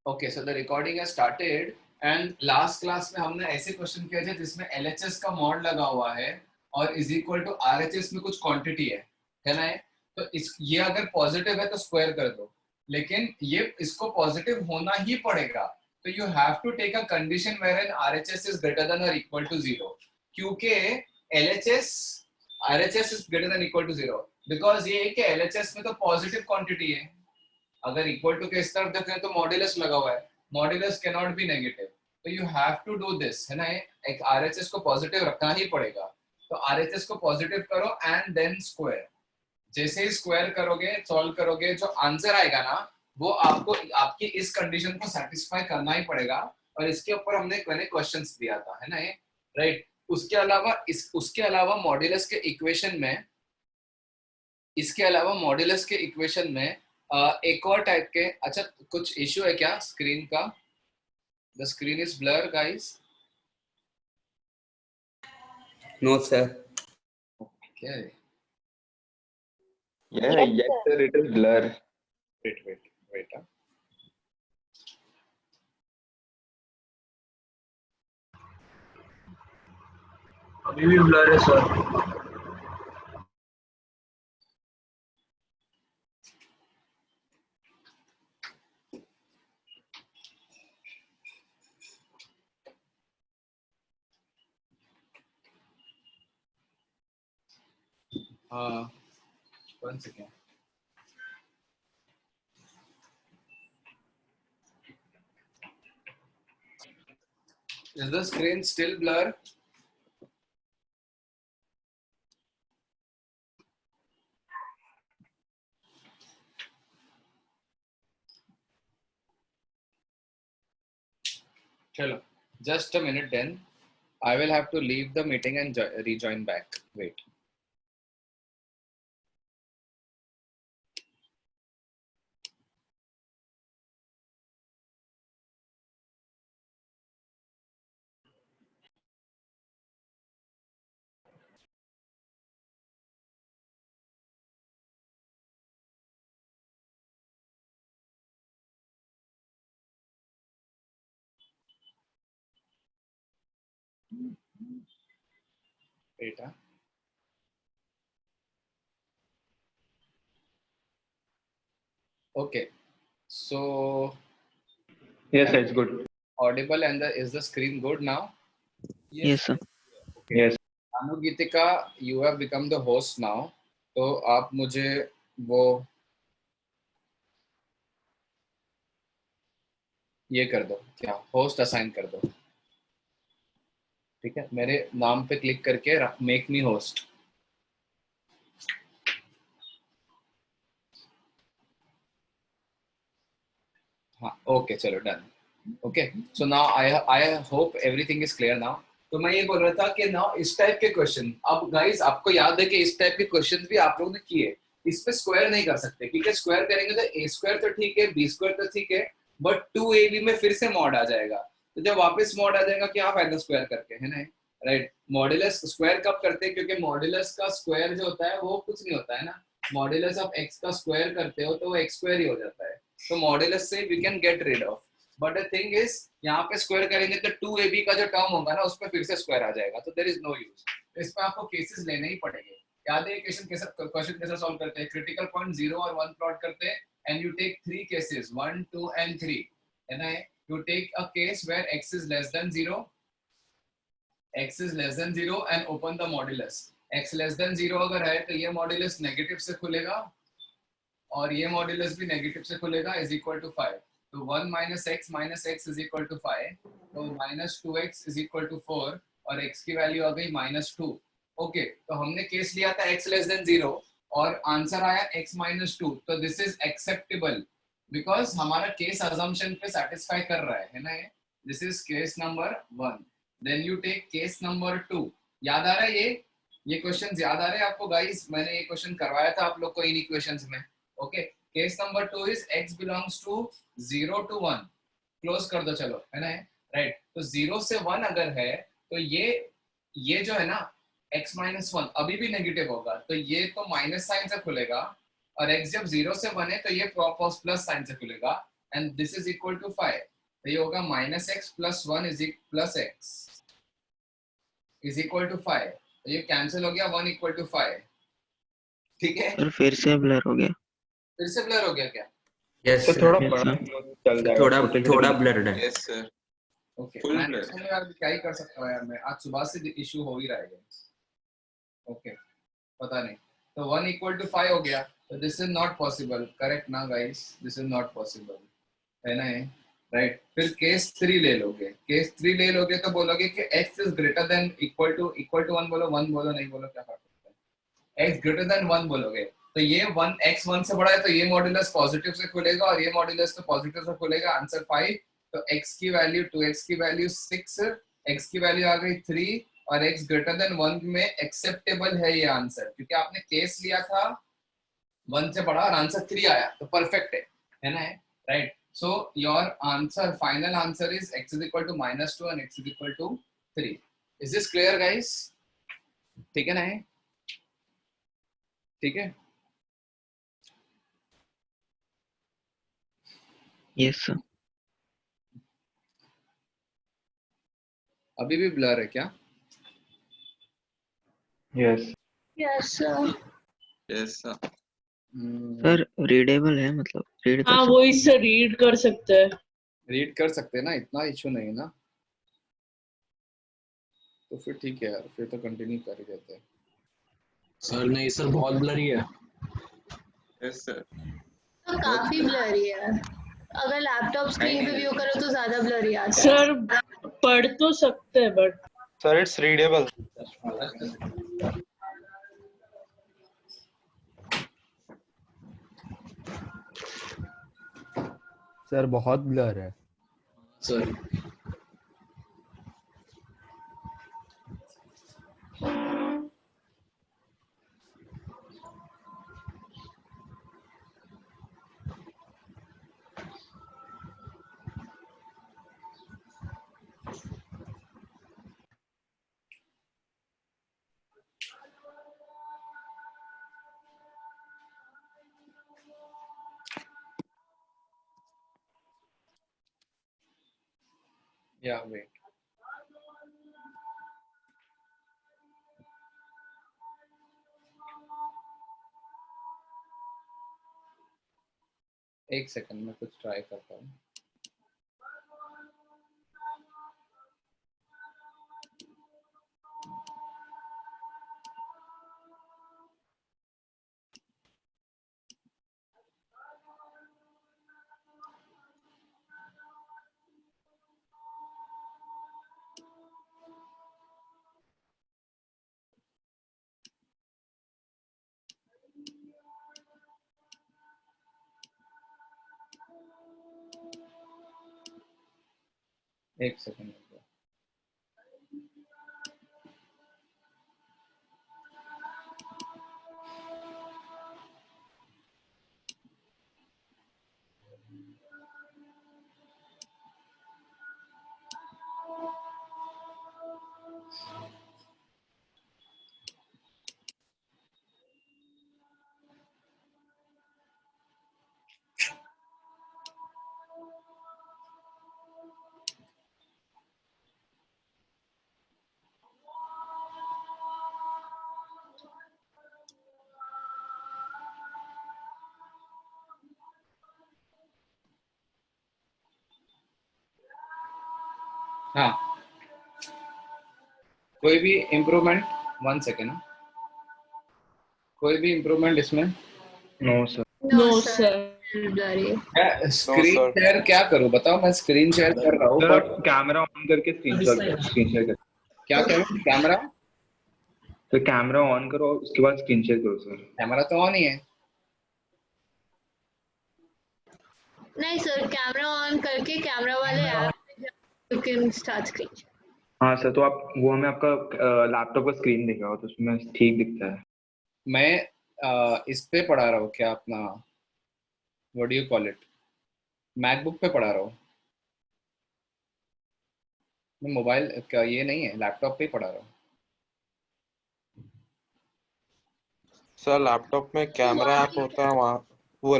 Okay, so the recording has started and last class में हमने ऐसे क्वेश्चन किया था जिसमें एलएचएस का मॉड लगा हुआ है और इज इक्वल टू आरएचएस में कुछ क्वांटिटी है ना? तो इस ये अगर पॉजिटिव है तो स्क्वायर कर दो, लेकिन ये इसको पॉजिटिव होना ही पड़ेगा, तो you have to take a condition where an RHS is greater than और इक्वल टू 0, क्योंकि LHS RHS is greater than equal to 0 because ये है कि एलएचएस में तो पॉजिटिव क्वांटिटी है। अगर इक्वल टू के इस तरफ देखें तो मॉड्यूलस लगा हुआ है, modulus can not be negative, तो you have to do this, है ना? एक आरएचएस को पॉजिटिव रखना ही पड़ेगा, तो आरएचएस को पॉजिटिव करो एंड देन स्क्वायर। जैसे ही स्क्वायर करोगे, सॉल्व करोगे, जो आंसर आएगा ना वो आपको आपकी इस कंडीशन को सेटिस्फाई करना ही पड़ेगा, और इसके ऊपर हमने मैंने क्वेश्चंस दिया था, है ना ये, राइट? उसके अलावा मॉड्यूलस के इक्वेशन में, इसके अलावा मॉड्यूलस के इक्वेशन में एक और टाइप के, अच्छा कुछ इश्यू है क्या स्क्रीन का? The screen is blur guys? No sir. Okay, yes sir, it is blur. Wait अभी भी ब्लर है sir. One second, is the screen still blur? Chalo, just a minute then. I will have to leave the meeting and rejoin back. Wait. Wait. Okay. So. Yes, it's good. Audible and is the screen good now? Yes sir. Okay. Yes. Anugitika, you have become the host now. तो आप मुझे वो ये कर दो, क्या host assign कर दो, ठीक है? मेरे नाम पे क्लिक करके मेक मी होस्ट। हाँ ओके, चलो done. Okay, so now I hope everything is clear now. तो मैं ये बोल रहा था कि नाउ इस टाइप के क्वेश्चन, अब गाइस आपको याद है कि इस टाइप के क्वेश्चन भी आप लोगों ने किए, इस पे स्क्वायर नहीं कर सकते, क्योंकि स्क्वायर करेंगे तो ए स्क्वायर तो ठीक है, बी स्क्वायर तो ठीक है, बट 2ab में फिर से मॉड आ जाएगा, तो जब वापस मॉड आ जाएगा क्या फायदा स्क्वायर करके, है ना? राइट, मॉड्यूलस स्क्वायर कब करते हैं? क्योंकि मॉड्यूलस का स्क्वायर जो होता है वो कुछ नहीं होता है ना, मॉड्यूलस ऑफ एक्स का स्क्वायर करते हो तो वो एक्स स्क्वायर ही हो जाता है, तो मॉड्यूलस से we can get rid of. But the thing is यहाँ पे स्क्वायर करेंगे तो 2ab का जो टर्म होगा ना उस पर फिर से स्क्वायर आ जाएगा, तो देयर इज नो यूज। इसमें आपको केसेस लेने ही पड़ेंगे। याद है क्वेश्चन कैसे सॉल्व करते हैं? क्रिटिकल पॉइंट 0 और 1 प्लॉट करते हैं and you take 3 cases 1 2 and 3, है ना? You take a case where x is less than 0, x is less than 0 and open the modulus। x less than 0 अगर है तो ये मॉड्यूलस नेगेटिव से खुलेगा और ये मॉड्यूलस भी नेगेटिव से खुलेगा, इज इक्वल टू 5, तो 1 minus x is equal to 5, तो minus 2x is equal to 4 और x की वैल्यू आ गई -2। ओके, तो हमने केस लिया था x less than 0 और आंसर आया x -2, तो दिस इज एक्सेप्टेबल बिकॉज हमारा केस अजम्पशन पे सेटिस्फाई कर रहा है ना? This is case number 1। Then you take case number 2। याद आ रहा है ये क्वेश्चन याद आ रहे हैं आपको गाइस? मैंने ये क्वेश्चन करवाया था आप लोग को इन इक्वेशंस में। Okay, case number 2 is x belongs to 0 to 1, close कर दो, चलो, है ना? राइट, तो 0 से 1 अगर है तो ये जो है ना x -1 अभी भी नेगेटिव होगा, तो ये तो माइनस साइन से खुलेगा, और x जब 0 से 1 है तो ये प्लस साइन से खुलेगा, and this is equal to 5, तो ये होगा -x plus 1 plus x is equal to 5, तो ये कैंसिल हो गया, 1 equal to 5, ठीक है। सर फिर से ब्लर हो गया। फिर से ब्लर हो गया क्या? यस सर थोड़ा Yes, बड़ा sir. चल जाएगा, थोड़ा छोटे-छोटे थोड़ा भी- ब्लर्ड है। Yes sir. ओके, Full मैं blur. इसमें यार क्या ही कर सकता हूँ यार, मैं आज सुबह से इशू हो ही रहा है। ओके, पता नहीं, तो 1 equal to 5 हो गया, तो this is not possible, correct ना guys, this is not possible, है ना ये, राइट। फिर केस 3 ले लोगे, केस 3 ले लोगे तो बोलोगे कि x is greater than equal to 1 बोलो, 1 बोलो, नहीं बोलो, क्या फर्क पड़ता है, x ग्रेटर देन 1 बोलोगे तो ये 1 x 1 से बड़ा है, तो ये मॉड्यूलस पॉजिटिव से खुलेगा और ये मॉड्यूलस तो पॉजिटिव से खुलेगा, आंसर 5। तो x की वैल्यू 2x की वैल्यू 6, x की वैल्यू आ गई 3 और x ग्रेटर देन 1 में एक्सेप्टेबल है ये आंसर, क्योंकि आपने केस लिया था 1 से बड़ा और आंसर 3 आया, तो परफेक्ट है ना, right. So your answer, final answer is x is equal to -2 and x is equal to 3। Is this clear guys? ठीक है ना, ठीक है। Yes sir. अभी भी ब्लर है क्या? Yes. Yes sir. Yes sir. Sir readable है, मतलब रीड कर हाँ, सकते वो इससे रीड कर सकते हैं। रीड कर सकते हैं ना, इतना इशू नहीं है ना, तो फिर ठीक है यार, फिर तो कंटिन्यू कर ही देते हैं। सर नहीं सर, बहुत ब्लरी है। Yes sir. तो काफी ब्लरी है, अगर लैपटॉप स्क्रीन पे व्यू करो तो ज्यादा ब्लरी आता है। सर पढ़ तो सकते हैं but Sir, it's readable. Sir बहुत ब्लर है। सर या वेट, एक सेकंड में कुछ ट्राई करता हूँ। एक सेकंड। हाँ, कोई भी इम्प्रूवमेंट? 1 सेकेंड, कोई भी इम्प्रूवमेंट इसमें? No, sir. No sir. Blurry है। मैं स्क्रीन sir. शेयर क्या करूं बताओ, मैं स्क्रीन शेयर कर रहा हूँ सर बट आप कैमरा ऑन करके स्क्रीन शेयर करो। क्या करूं? कैमरा, तो कैमरा ऑन करो, उसके बाद स्क्रीन शेयर करो सर। कैमरा तो ऑन ही है। नहीं सर, कैमरा ऑन करके कैमरा वाले app you can start screen. हाँ सर, तो आप वो हमें आपका लैपटॉप का स्क्रीन दिखाओ तो उसमें ठीक दिखता है। मैं इस पे पढ़ा रहा हूँ, क्या अपना what do you call it, MacBook पे पढ़ा रहा हूँ मैं, मोबाइल का ये नहीं है, लैपटॉप पे ही पढ़ा रहा हूँ। सर लैपटॉप में कैमरा ऐप होता है, वहाँ वो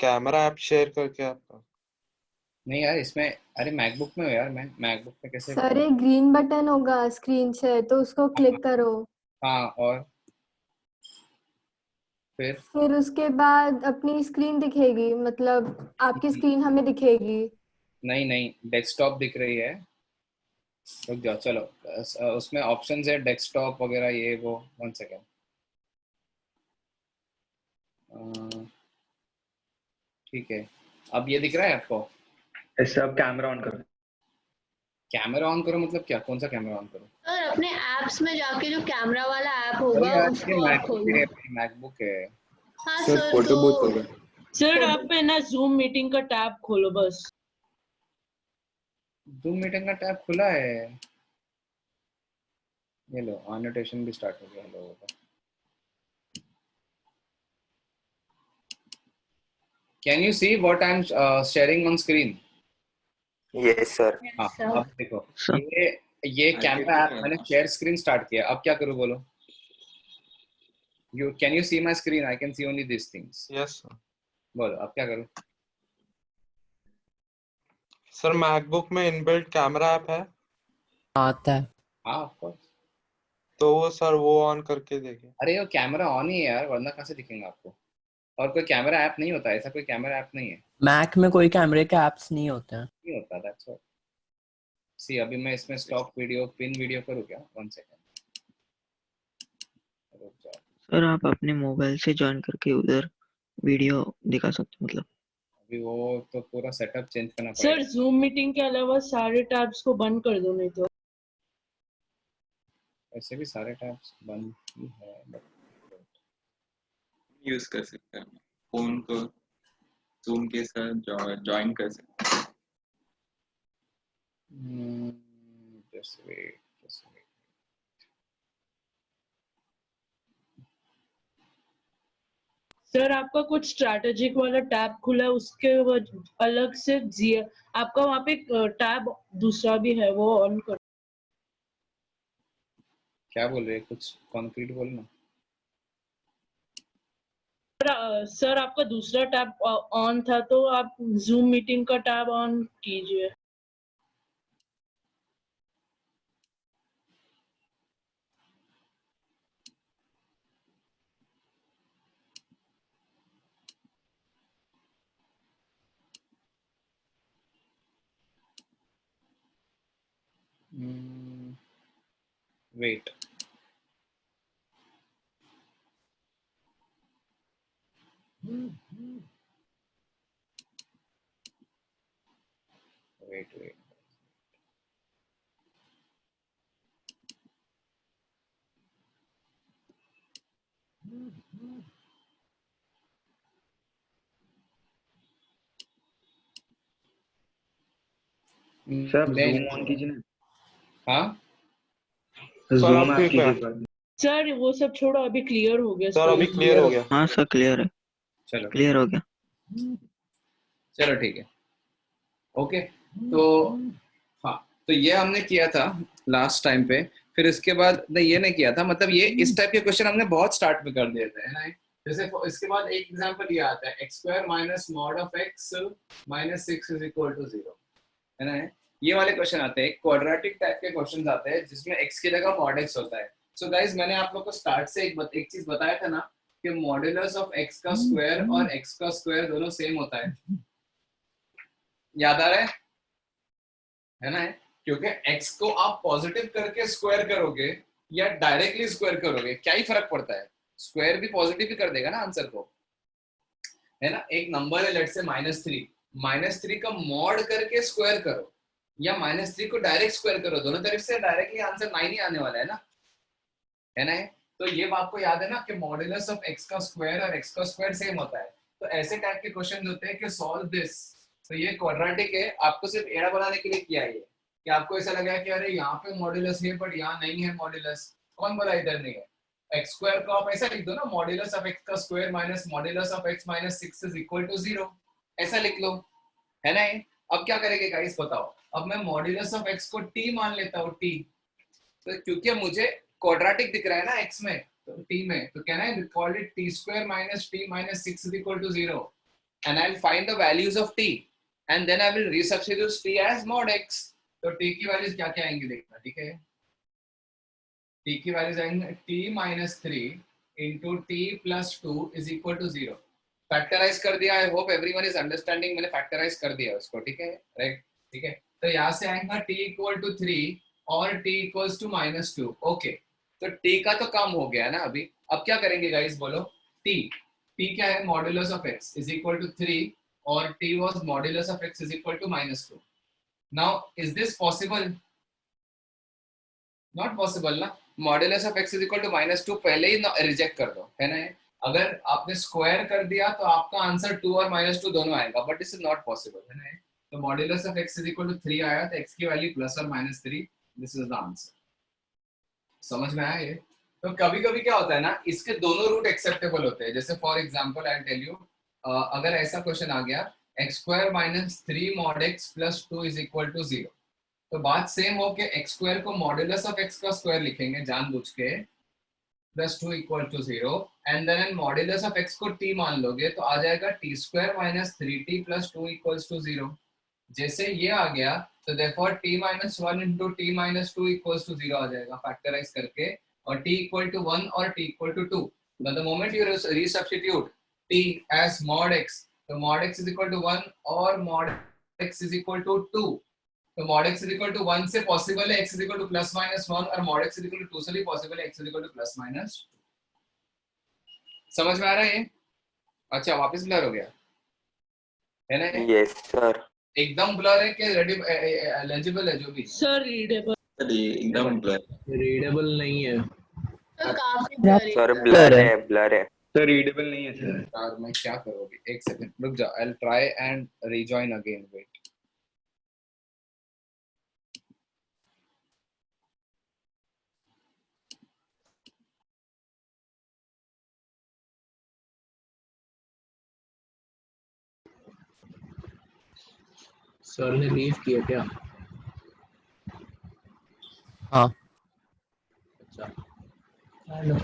कैमरा ऐप शेयर करके आपका नहीं यार इसमें, अरे मैकबुक में हो यार, मैं मैकबुक में कैसे सर एक ग्रीन बटन होगा स्क्रीन से, तो उसको क्लिक करो। हाँ और फिर फिर उसके बाद अपनी स्क्रीन दिखेगी, मतलब आपकी स्क्रीन हमें दिखेगी। नहीं नहीं, डेस्कटॉप दिख रही है। रुक जाओ, चलो उसमें ऑप्शंस है डेस्कटॉप वगैरह ये वो। 1 सेकेंड। ठीक है, अब ये दिख रहा है आपको? इससे आप कैमरा ऑन करो। कैमरा ऑन करो मतलब क्या, कौन सा कैमरा ऑन करो? सर अपने एप्स में जाके जो कैमरा वाला ऐप होगा उसको आप खोलो। मैकबुक है। हाँ सर सर, फोटो तो बूथ होगा। सर आप है ना जूम मीटिंग का टैब खोलो बस। जूम मीटिंग का टैब खुला है। ये लो, एनोटेशन भी स्टार्ट हो गया हम लोगों का। Can you see what I am sharing on screen? Yes sir. हाँ हाँ। अब देखो, सर ये कैमरा ऐप मैंने शेयर स्क्रीन स्टार्ट किया। अब क्या करूँ बोलो? You can you see my screen? I can see only this things. Yes sir. बोलो अब क्या करूँ? सर मैकबुक में इनबिल्ट कैमरा ऐप है? आता है। हाँ ऑफ कोर्स। तो वो सर वो ऑन करके देखिए। अरे वो कैमरा ऑन ही है यार, वरना कहाँ से दिखेंगे आपको? और कोई कैमरा ऐप नहीं होता, ऐसा कोई कैमरा ऐप नहीं है। मैक में कोई कैमरे के एप्स नहीं होते हैं। नहीं होता, दैट्स व्हाट। सी अभी मैं इसमें स्टॉप वीडियो पिन वीडियो करूँ क्या? 1 सेकेंड, रुक जाओ। सर आप अपने मोबाइल से ज्वाइन करके उधर वीडियो दिखा सकते हो, मतलब अभी वो तो पूरा सेटअप चेंज करना सर पड़ेगा। जूम मीटिंग के अलावा सारे टैब्स को बंद कर दो, नहीं तो ऐसे भी सारे टैब्स बंद ही है, but यूज कर सकते हैं फोन को जूम के साथ ज्वाइन कर सकते हैं। just wait, just wait. Sir आपका कुछ स्ट्रैटेजिक वाला टैब खुला है, उसके अलग से आपका वहाँ पे टैब दूसरा भी है, वो ऑन कर। क्या बोल रहे हैं? कुछ कॉन्क्रीट बोलना। सर आपका दूसरा टैब ऑन था, तो आप जूम मीटिंग का टैब ऑन कीजिए। Wait. Wait. सर आप जूम ऑन कीजिए ना। हाँ जूम अब आप ठीक है। कीजिए। सर वो सब छोड़ो, अभी क्लियर हो गया। सर अभी क्लियर हो गया। हाँ सर क्लियर है, चलो क्लियर हो गया। चलो ठीक है। ओके तो हाँ, तो ये हमने किया था लास्ट टाइम पे। फिर इसके बाद नहीं, ये नहीं किया था, मतलब ये इस टाइप के क्वेश्चन हमने बहुत स्टार्ट में कर दिए थे, है ना। जैसे इसके बाद एक एग्जांपल ये आता है, x² minus mod of x minus 6 is equal to 0, है ना। ये वाले क्वेश्चन आते हैं, क्वाड्रेटिक टाइप के क्वेश्चन आते हैं जिसमें x की जगह मॉड x होता है। सो गाइस मैंने आप लोग को स्टार्ट से एक चीज बताया था ना कि मॉड्यूलस ऑफ x का स्क्वायर और x का स्क्वायर दोनों सेम होता है। याद आ रहा है ना। क्योंकि x को आप पॉजिटिव करके स्क्वायर करोगे या डायरेक्टली स्क्वायर करोगे, क्या ही फर्क पड़ता है? स्क्वायर भी पॉजिटिव ही कर देगा ना आंसर को, है ना। एक नंबर है लेट से -3 का मॉड करके स्क्वायर करो या -3 को डायरेक्ट स्क्वायर करो, दोनों तरफ से डायरेक्टली आंसर 9 ही आने वाला है ना। तो ये आपको याद है ना कि मॉड्यूलस ऑफ x का स्क्वायर और x का स्क्वायर सेम होता है। तो ऐसे टाइप के क्वेश्चन होते हैं कि सॉल्व दिस। तो ये क्वाड्रेटिक है, आपको सिर्फ एड़ा बनाने के लिए किया है ये, कि आपको ऐसा लगा कि अरे यहाँ पे मॉड्यूलस है बट यहाँ नहीं है मॉड्यूलस। कौन बोला इधर नहीं है? एक्स स्क्वायर को आप ऐसा लिख दो ना, मॉड्यूलस ऑफ x का square minus modulus of x minus 6 is equal to 0, ऐसा लिख लो, है ना। अब क्या करेंगे गाइस बताओ। अब मैं मॉड्यूलस ऑफ x को t मान लेता हूँ, t। तो क्योंकि मुझे क्वाड्रेटिक दिख रहा है ना x में, तो t में, तो can I call it t² minus t minus 6 is equal to 0 and I will find the values of t and then I will resubstitute t as mod x. तो t की values क्या क्या आएंगी देखना, ठीक है? t की values आएंगे t minus 3 into t plus 2 is equal to 0. Factorise कर दिया, I hope everyone is understanding, मैंने फैक्टराइज कर दिया उसको, ठीक है? राइट, ठीक है? तो यहाँ से आएगा t इक्वल टू 3 और t इक्वल्स टू -2. ओके, तो t का तो काम हो गया ना अभी. अब क्या करेंगे गाइस, बोलो? t क्या है? Modulus of x is equal to 3 और t was modulus of x is equal to -2. Now is this possible? Not possible ना. Modulus of x is equal to -2 पहले ही रिजेक्ट कर दो, है ना? अगर आपने स्क्वायर कर दिया तो आपका आंसर 2 और -2 दोनों आएगा, but this is not possible, है ना? तो modulus of x is equal to 3 आया, तो x की वैल्यू प्लस और -3, दिस इज द आंसर. समझ में आया ये? तो कभी कभी क्या होता है ना, इसके दोनों रूट एक्सेप्टेबल होते हैं. जैसे for example I tell you, अगर ऐसा क्वेश्चन आ गया x² - 3 mod x plus 2 is equal to 0, तो बात सेम हो के x² को मॉड्यूलस ऑफ x का स्क्वायर लिखेंगे जानबूझ के, plus 2 equal to 0, and then modulus of x को t मान लोगे तो आ जाएगा t² - 3t plus 2 equals to 0. जैसे ये आ गया तो therefore t - 1 into t - 2 equals to 0 आ जाएगा फैक्टराइज करके, और t इक्वल टू 1 और t equal to 2. But the moment you resubstitute t as mod x, तो mod x is equal to 1 और mod x is equal to 2. तो mod x is equal to 1 से possible है x is equal to plus minus 1, और mod x is equal to 2 से भी possible है x is equal to plus minus 2. समझ में आ रहा है ये? अच्छा, वापस ब्लर हो गया है ना? Yes sir. एकदम ब्लर है कि लेजिबल है जो भी? Sir readable. एकदम ब्लर. रीडेबल नहीं है तो काफी blurry सर है। ब्लर है, ब्लर है. सर रीडेबल नहीं है सर. यार मैं क्या करूँगी, एक सेकंड रुक जाओ, I will try and rejoin again. Wait, sir ने लीव किया क्या? हाँ. अच्छा. Hello.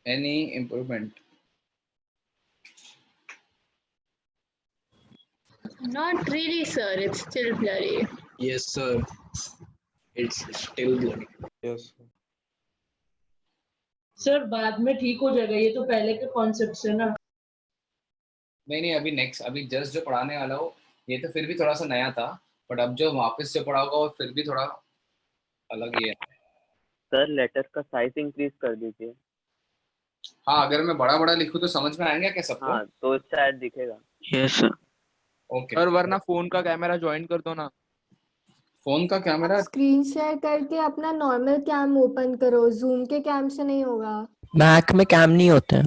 any improvement? Not really, sir. It's still blurry. Yes sir. It's still blurry. Yes. Sir बाद में ठीक हो जाएगा, ये तो पहले के कॉन्सेप्ट है ना. नहीं, अभी नेक्स्ट, अभी जस्ट जो पढ़ाने वाला हो ये तो फिर भी थोड़ा सा नया था, बट अब जो वापस से पढ़ाओगा वो फिर भी थोड़ा अलग ही है. सर लेटर का साइज इंक्रीज कर दीजिए. हाँ, अगर मैं बड़ा बड़ा लिखूँ तो समझ में आएंगे क्या सबको? हाँ तो शायद दिखेगा. Yes sir. ओके. सर वरना फोन का कैमरा ज्वाइन कर दो ना. फोन का कैमरा स्क्रीन शेयर करके अपना नॉर्मल कैम ओपन करो, जूम के कैम से नहीं होगा. मैक में कैम नहीं होते हैं.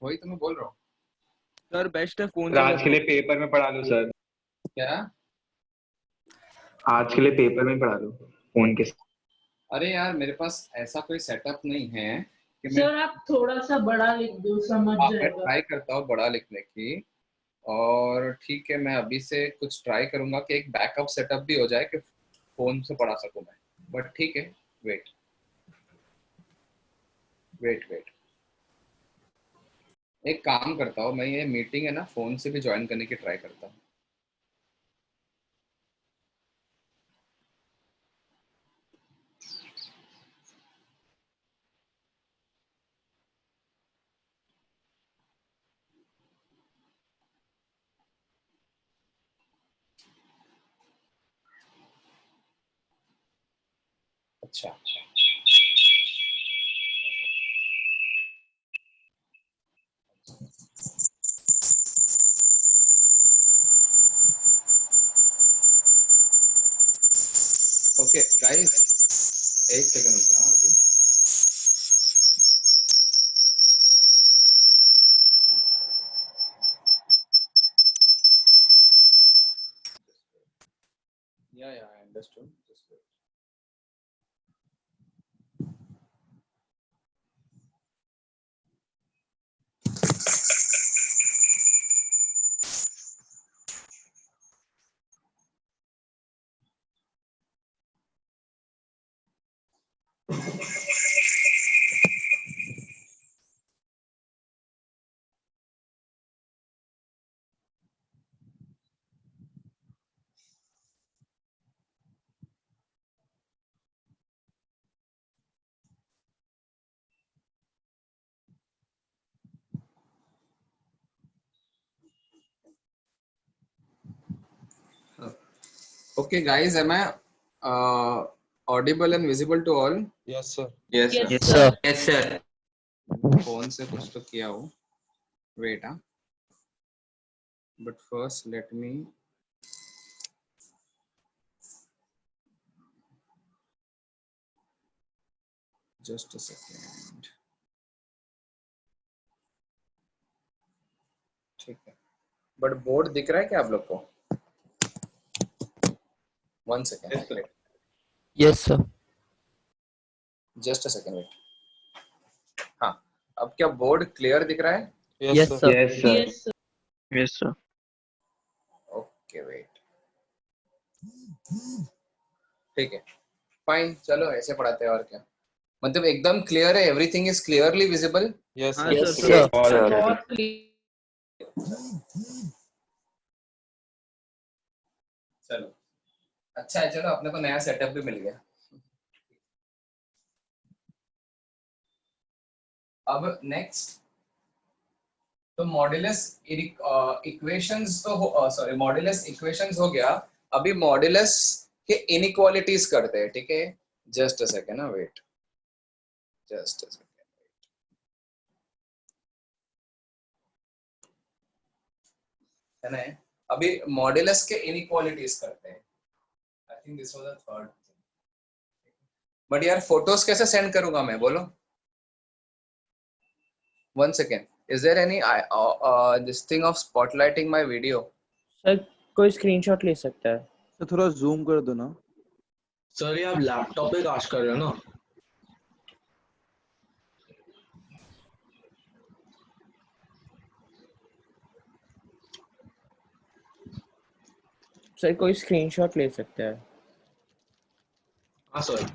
वही तो मैं बोल रहा हूँ. सर बेस्ट है फोन आज के लिए पेपर में पढ़ा लो सर. क्या? आज के लिए पेपर में पढ़ा लो फोन के. अरे यार मेरे पास ऐसा कोई सेटअप नहीं है कि मैं सर आप थोड़ा सा बड़ा लिख दो, समझ जाएगा. ट्राई करता हूँ बड़ा लिखने की, और ठीक है मैं अभी से कुछ ट्राई करूंगा कि एक बैकअप सेटअप भी हो जाए कि फोन से पढ़ा सकूं मैं, बट ठीक है. वेट वेट वेट, एक काम करता हूँ मैं, ये मीटिंग है ना फोन से भी ज्वाइन करने की ट्राई करता हूँ. अच्छा ओके गाइस, एक सेकंड रुक जाओ अभी. understood. Just wait. Okay, guys, am I audible and visible to all? Yes, sir. Yes, sir. Yes, sir. Yes, sir. Phone से कुछ तो किया हो. Wait, huh? But first, let me. Just a second. ठीक है. But board दिख रहा है क्या आप लोग को? One second. Yes, sir. Wait. Yes, sir. Just a second. Wait. हाँ. अब क्या board clear दिख रहा है? Yes, sir. Yes, sir. Yes, sir. Yes, sir. Okay, wait. ठीक है. Fine. चलो ऐसे पढ़ाते हैं और क्या. मतलब एकदम clear है. Everything is clearly visible. Yes, हाँ, sir. Yes, sir. sir. All sir. बहुत clear. चलो. अच्छा है. चलो अपने को नया सेटअप भी मिल गया. अब नेक्स्ट तो मॉड्यूलस इक्वेशंस तो सॉरी मॉड्यूलस इक्वेशंस हो गया. अभी मॉड्यूलस के इनइक्वालिटीज करते हैं. ठीक है. जस्ट अ सेकंड ना. वेट. Just a second. है ना. अभी मॉड्यूलस के इनइक्वालिटीज करते हैं. I think this was the third. But यार फोटोज कैसे सेंड करूंगा मैं बोलो. One second. Is there any this thing of spotlighting my video? Sir कोई स्क्रीनशॉट ले सकता है. तो थोड़ा जूम कर दो ना. सर ये आप लैपटॉप पे कास्ट कर रहे हो ना? सर कोई स्क्रीनशॉट ले सकता है. हाँ सर.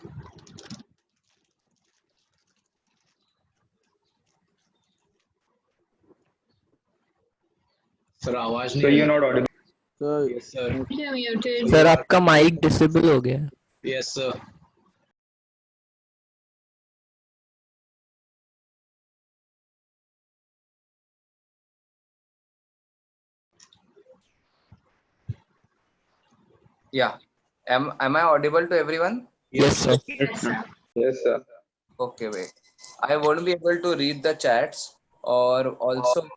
सर आवाज So नहीं you're not audible. Sir yes sir. Muted. Sir आपका माइक डिसेबल हो गया है. Yes sir. Yeah. Am I audible to everyone? Yes, sir. Yes, sir. Yes, sir. Okay, wait. I won't be able to read the chats or also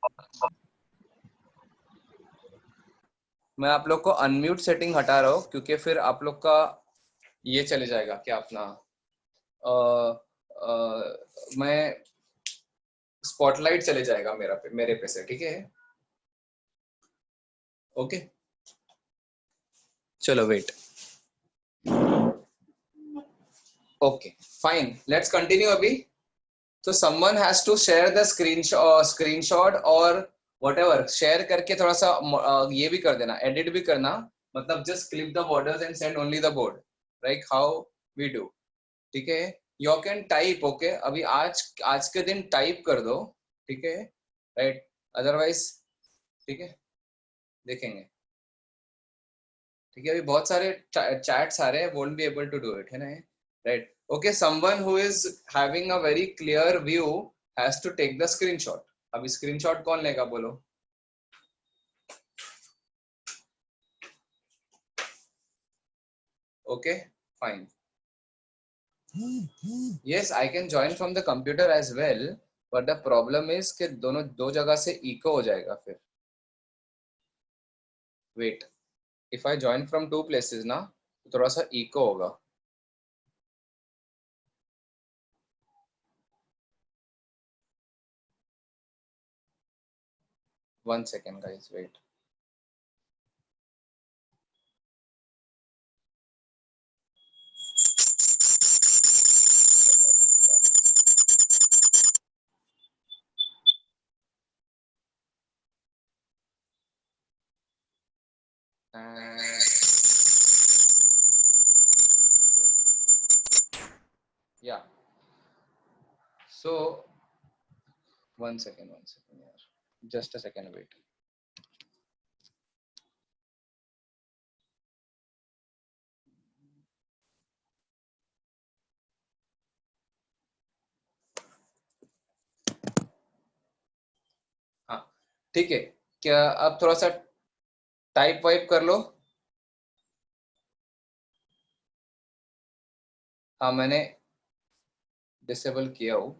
मैं आप लोग को unmute setting हटा रहा हूँ क्योंकि फिर आप लोग का ये चले जाएगा क्या अपना मैं स्पॉटलाइट चले जाएगा मेरे पे से. ठीक है. ओके. चलो wait. Okay, fine. Let's continue अभी. So someone has to share the screenshot or whatever. Share करके थोड़ा सा ये भी कर देना, edit भी करना. मतलब just clip the borders and send only the board. Like how we do. ठीक है. You can type. Okay. अभी आज के दिन type कर दो. ठीक है. Right. Otherwise ठीक है. देखेंगे. ठीक है. अभी बहुत सारे chats आ रहे हैं. Won't be able to do it है ना. Right. Okay. Someone who is having a very clear view has to take the screenshot. अभी screenshot कौन लेगा बोलो. Okay. Fine. Yes, I can join from the computer as well. But the problem is कि दोनों दो जगह से echo हो जाएगा फिर. Wait. If I join from two places ना तो थोड़ा सा echo होगा. One second, guys. Wait. 1 second यार, just a second wait. हाँ ठीक है, क्या अब थोड़ा सा टाइप वाइप कर लो। हाँ मैंने डिसेबल किया हूँ।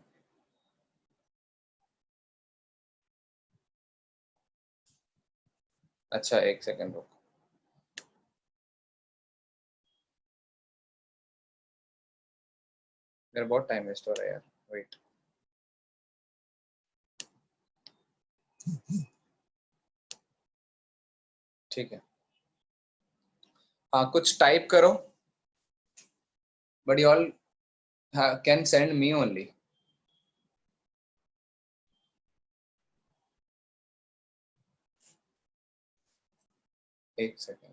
अच्छा एक सेकंड रुको, मेरा बहुत टाइम वेस्ट हो रहा है यार, वेट। ठीक है, हाँ कुछ टाइप करो, but you all can send me only. एक सेकंड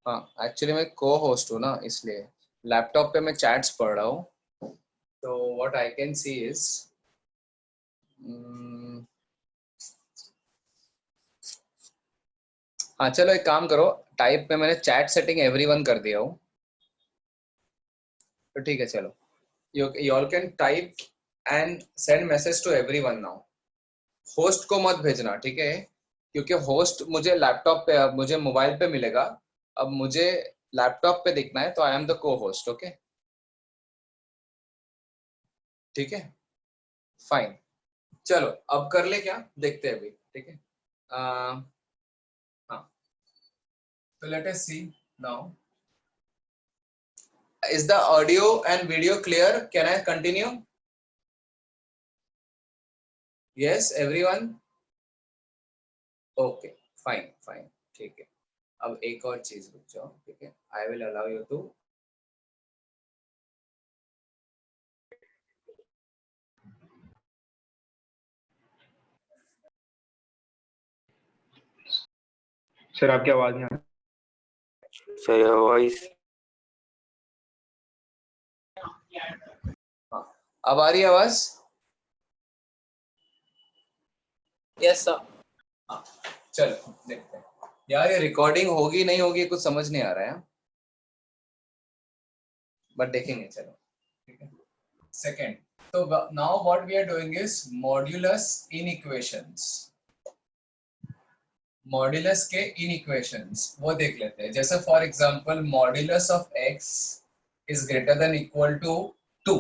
हाँ एक्चुअली मैं को होस्ट हूँ ना, इसलिए लैपटॉप पे मैं चैट्स पढ़ रहा हूँ, तो what I can see is हाँ चलो एक काम करो, टाइप पे मैंने चैट सेटिंग एवरीवन कर दिया हूँ, तो ठीक है चलो, you all can type and send message to everyone now. Host को मत भेजना, ठीक है, क्योंकि होस्ट मुझे लैपटॉप पे, मुझे मोबाइल पे मिलेगा, अब मुझे लैपटॉप पे दिखना है, तो आई एम द को होस्ट। ओके ठीक है फाइन, चलो अब कर ले क्या, देखते हैं अभी, ठीक है। हाँ तो let us see now, is the audio and video clear? Can I continue? Yes everyone, okay fine ठीक है। अब एक और चीज रुक जाओ, ठीक है, I will allow you to sir आपकी आवाज नहीं आ रही सर वॉइस। हाँ अब आ रही है आवाज? Yes sir. हाँ चलो देखते हैं यार, ये रिकॉर्डिंग होगी नहीं होगी कुछ समझ नहीं आ रहा है, बट देखेंगे चलो, ठीक है। सेकेंड, तो now what we are doing is modulus inequations, modulus के इनइक्वेशंस वो देख लेते हैं। जैसे for example modulus of x is greater than equal to 2,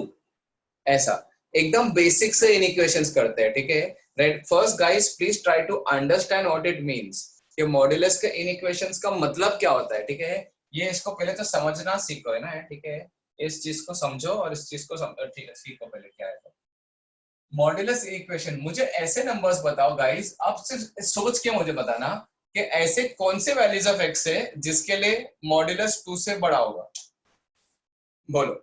ऐसा एकदम बेसिक से इनइक्वेशंस करते हैं, ठीक है। Right, first guys please try to understand what it means, कि मॉड्यूलस के इनइक्वेशंस का मतलब क्या होता है, ठीक है। ये इसको पहले तो समझना सीखो, है ना, ठीक है, इस चीज को समझो और इस चीज को ठीक है, सीखो पहले क्या है। मॉड्यूलस इक्वेशन, मुझे ऐसे नंबर्स बताओ गाइस, आप सिर्फ सोच के मुझे बताना कि ऐसे कौन से वैल्यूज ऑफ x है जिसके लिए मॉड्यूलस 2 से बड़ा होगा, बोलो।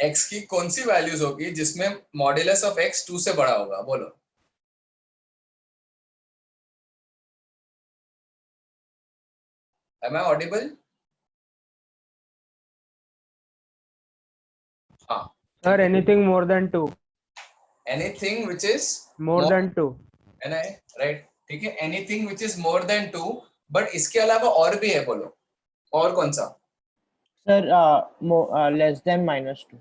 x की कौन सी वैल्यूज होगी जिसमें मॉड्यूलस ऑफ x 2 से बड़ा होगा, बोलो। Am I audible? हाँ Sir, anything more than 2. Anything which is More than 2. है ना, राइट, ठीक है, anything which is more than 2, but इसके अलावा और भी है, बोलो, और कौन सा? Sir, less than -2.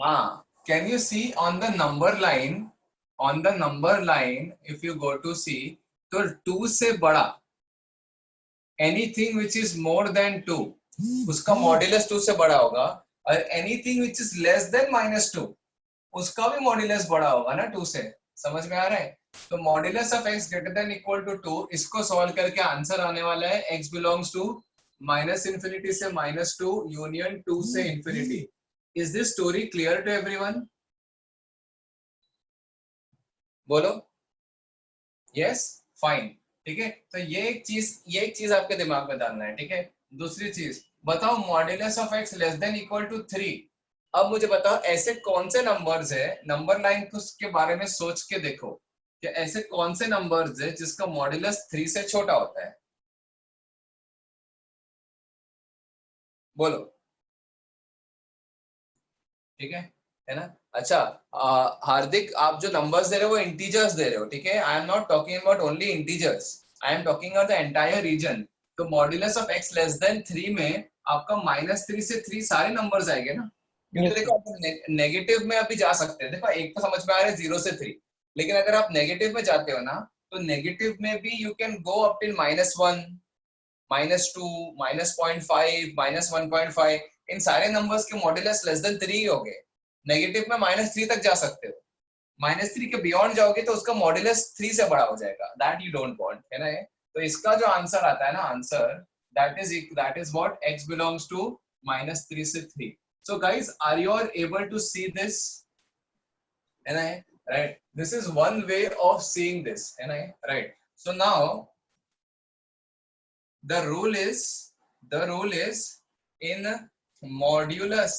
हाँ, can you see on the number line, on the number line if you go to see, तो 2 से बड़ा anything which is more than 2 उसका मॉड्यूलस 2 से बड़ा होगा, और anything which is less than -2 उसका भी मॉड्यूलस बड़ा होगा ना 2 से, समझ में आ रहा है। तो modulus of x greater than equal to 2, इसको सॉल्व करके आंसर आने वाला है x बिलोंग्स टू -∞ से -2 यूनियन 2 से infinity. Is this story clear to everyone? बोलो यस, फाइन, ठीक है। तो ये एक चीज आपके दिमाग में डालना है, ठीक है। दूसरी चीज बताओ, modulus of x less than equal to 3, अब मुझे बताओ ऐसे कौन से नंबर्स है, नंबर लाइन के बारे में सोच के देखो कि ऐसे कौन से नंबर्स है जिसका मॉड्यूलस 3 से छोटा होता है। बोलो, ठीक है ना? अच्छा हार्दिक, आप जो नंबर्स दे रहे हो वो इंटीजर्स दे रहे हो, ठीक है? I am not talking about only integers, I am talking about the entire region. तो modulus of x less than 3 में आपका -3 से 3 सारे नंबर्स आएंगे ना, क्योंकि देखो नेगेटिव में अभी जा सकते हैं। देखो एक तो समझ में आ रहा है 0 से 3, लेकिन अगर आप नेगेटिव में जाते हो ना तो नेगेटिव में भी you can go up till -1, -2, -0.5, -1.5। इन सारे नंबर्स के मॉड्यूलस लेस देन 3 हो गए। नेगेटिव में -3 तक जा सकते हो, -3 के बियॉन्ड जाओगे तो उसका मॉड्यूलस 3 से बड़ा हो जाएगा, दैट यू डोंट वांट, है ना? तो इसका जो आंसर आता है ना, answer that is what x belongs to -3 से 3. So guys, are you all able to see this? And right, this is one way of seeing this, and right. So now the rule is in modulus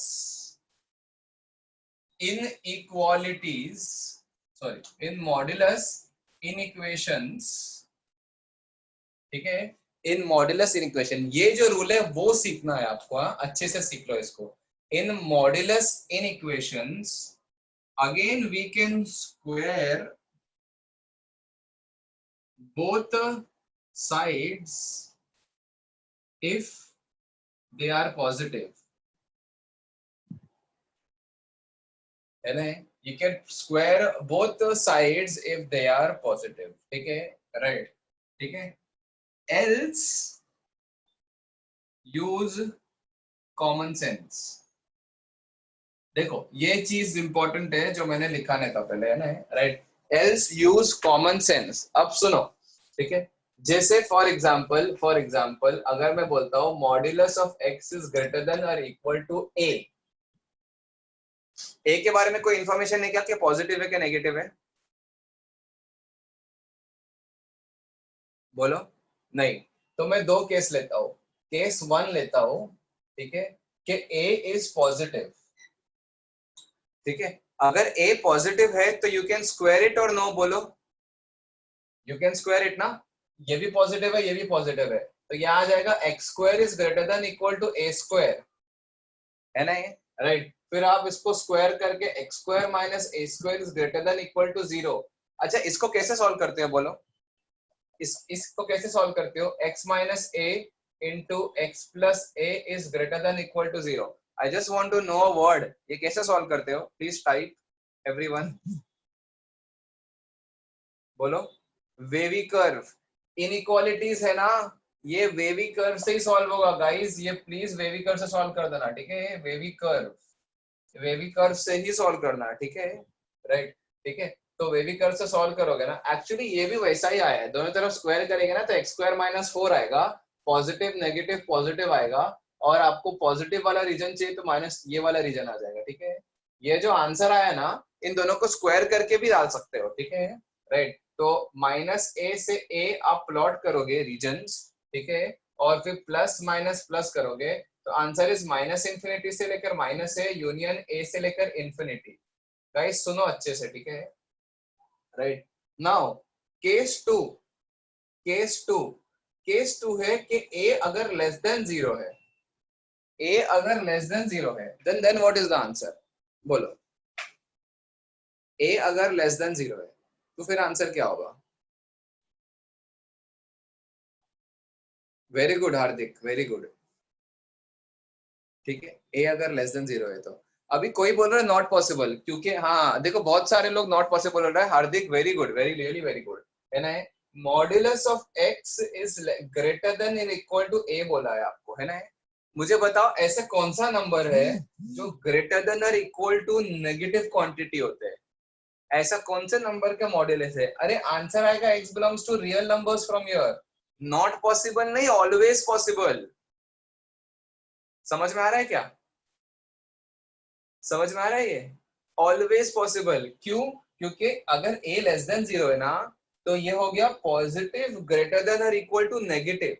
inequalities, sorry, in modulus inequations, ठीक है? इन modulus inequation, ये जो rule है वो सीखना है आपको, अच्छे से सीख लो इसको। In modulus inequations again we can square both sides if they are positive, है ना? You can square both sides if they are positive, ठीक है? राइट, ठीक है? Else use common sense। देखो ये चीज इंपॉर्टेंट है जो मैंने लिखा नहीं था पहले, है ना? Right, else use common sense। अब सुनो, ठीक है? जैसे फॉर एग्जाम्पल अगर मैं बोलता हूँ modulus of x is greater than और इक्वल टू a के बारे में कोई इंफॉर्मेशन है क्या कि पॉजिटिव है क्या नेगेटिव है? बोलो। नहीं, तो मैं दो केस लेता हूं। केस 1 लेता हूं, ठीक है, कि a इज पॉजिटिव, ठीक है? अगर a पॉजिटिव है तो यू कैन स्क्वायर इट और नो? बोलो, यू कैन स्क्वायर इट ना? ये भी पॉजिटिव है, ये भी पॉजिटिव है, तो यहाँ आ जाएगा x square is greater than equal to a square, है ना? राइट, फिर आप इसको स्क्वायर करके x square minus a square is greater than equal to 0। अच्छा, इसको कैसे सॉल्व करते हो? बोलो, इसको कैसे सॉल्व करते हो? x minus a into x plus a is greater than equal to 0। I just want to know a word, ये कैसे सॉल्व करते हो? Please type everyone. बोलो, वेवी कर्व। इनइक्वालिटीज है ना, ये वेवी कर्व से ही सॉल्व होगा गाइस, ये प्लीज वेवी कर्व से सॉल्व कर देना, ठीक है? वेवी कर्व से ही सॉल्व करना, ठीक है? राइट, ठीक है? तो वेवी कर्व से सॉल्व करोगे ना, एक्चुअली ये भी वैसा ही आया है, दोनों तरफ स्क्वायर करेंगे ना तो x स्क्वायर माइनस 4 आएगा, पॉजिटिव नेगेटिव पॉजिटिव आएगा, और आपको पॉजिटिव वाला रीजन चाहिए तो माइनस ये वाला रीजन आ जाएगा, ठीक है? ये जो आंसर आया ना, इन दोनों को स्क्वायर करके भी डाल सकते हो, ठीक है? राइट, तो -a से a आप प्लॉट करोगे रीजन्स, ठीक है? और फिर प्लस माइनस प्लस करोगे तो आंसर इज -इंफिनिटी से लेकर -a यूनियन a से लेकर इंफिनिटी। गाइस सुनो अच्छे से, ठीक है? राइट, नाउ केस 2 है कि a अगर लेस देन 0 है, a अगर लेस देन 0 है, then what is the answer? बोलो, a अगर लेस देन 0 है तो फिर आंसर क्या होगा? Very good Hardik, very good, ठीक है? a अगर लेस देन 0 है तो अभी कोई बोल रहा है नॉट पॉसिबल, क्योंकि हाँ देखो बहुत सारे लोग नॉट पॉसिबल बोल रहे हैं। Hardik very good, very really very good, है ना? Modulus of x is greater than in equal to a बोला है आपको, है ना? मुझे बताओ ऐसे कौन सा नंबर है जो ग्रेटर देन और इक्वल टू नेगेटिव क्वांटिटी होते हैं? ऐसा कौन से नंबर का मॉड्यूलस है? अरे आंसर आएगा x belongs to real numbers from here. Not possible नहीं, ऑलवेज पॉसिबल। समझ में आ रहा है क्या? समझ में आ रहा है ये? Always possible. क्यों? क्योंकि अगर a लेस देन 0 है ना तो ये हो गया पॉजिटिव ग्रेटर देन और इक्वल टू नेगेटिव।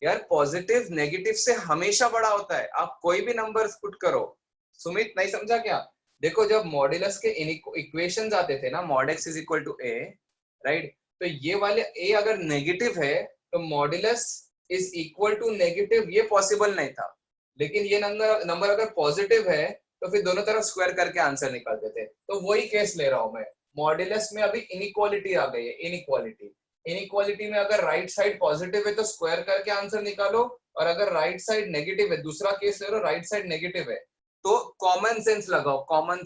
यार पॉजिटिव नेगेटिव से हमेशा बड़ा होता है, आप कोई भी नंबर पुट करो। सुमित नहीं समझा क्या? देखो जब मॉड्यूलस के इक्वेशंस आते थे ना, mod x is equal to a, right, तो ये वाले a अगर नेगेटिव है तो modulus is equal to negative, ये पॉसिबल नहीं था। लेकिन ये नंबर अगर पॉजिटिव है तो फिर दोनों तरफ स्क्वायर करके आंसर निकालते थे। तो वही केस ले रहा हूं मैं। मॉड्यूलस में अभी इनइक्वालिटी आ गई है, इनइक्वालिटी में अगर राइट साइड पॉजिटिव है तो स्क्वायर करके आंसर निकालो, और अगर राइट साइड नेगेटिव है, दूसरा केस ले लो, राइट साइड नेगेटिव है, तो कॉमन सेंस लगाओ। कॉमन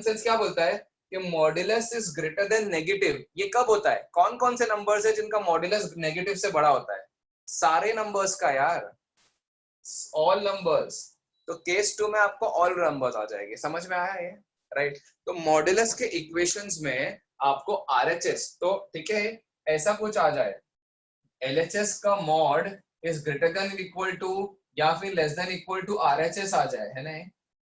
सेंस क्या बोलता है कि modulus is greater then negative. ये कब होता है? कौन कौन से नंबर्स है जिनका मॉड्यूलस नेगेटिव से बड़ा होता है? सारे नंबर्स का यार, ऑल नंबर्स। तो केस 2 में आपको ऑल नंबर्स आ जाएंगे। समझ में आया ये? राइट। तो मॉड्यूलस के इक्वेशंस में आपको RHS, तो ठीक है ऐसा कुछ आ जाए, LHS का mod is greater than equal to या फिर less than equal to RHS आ जाए, है ना?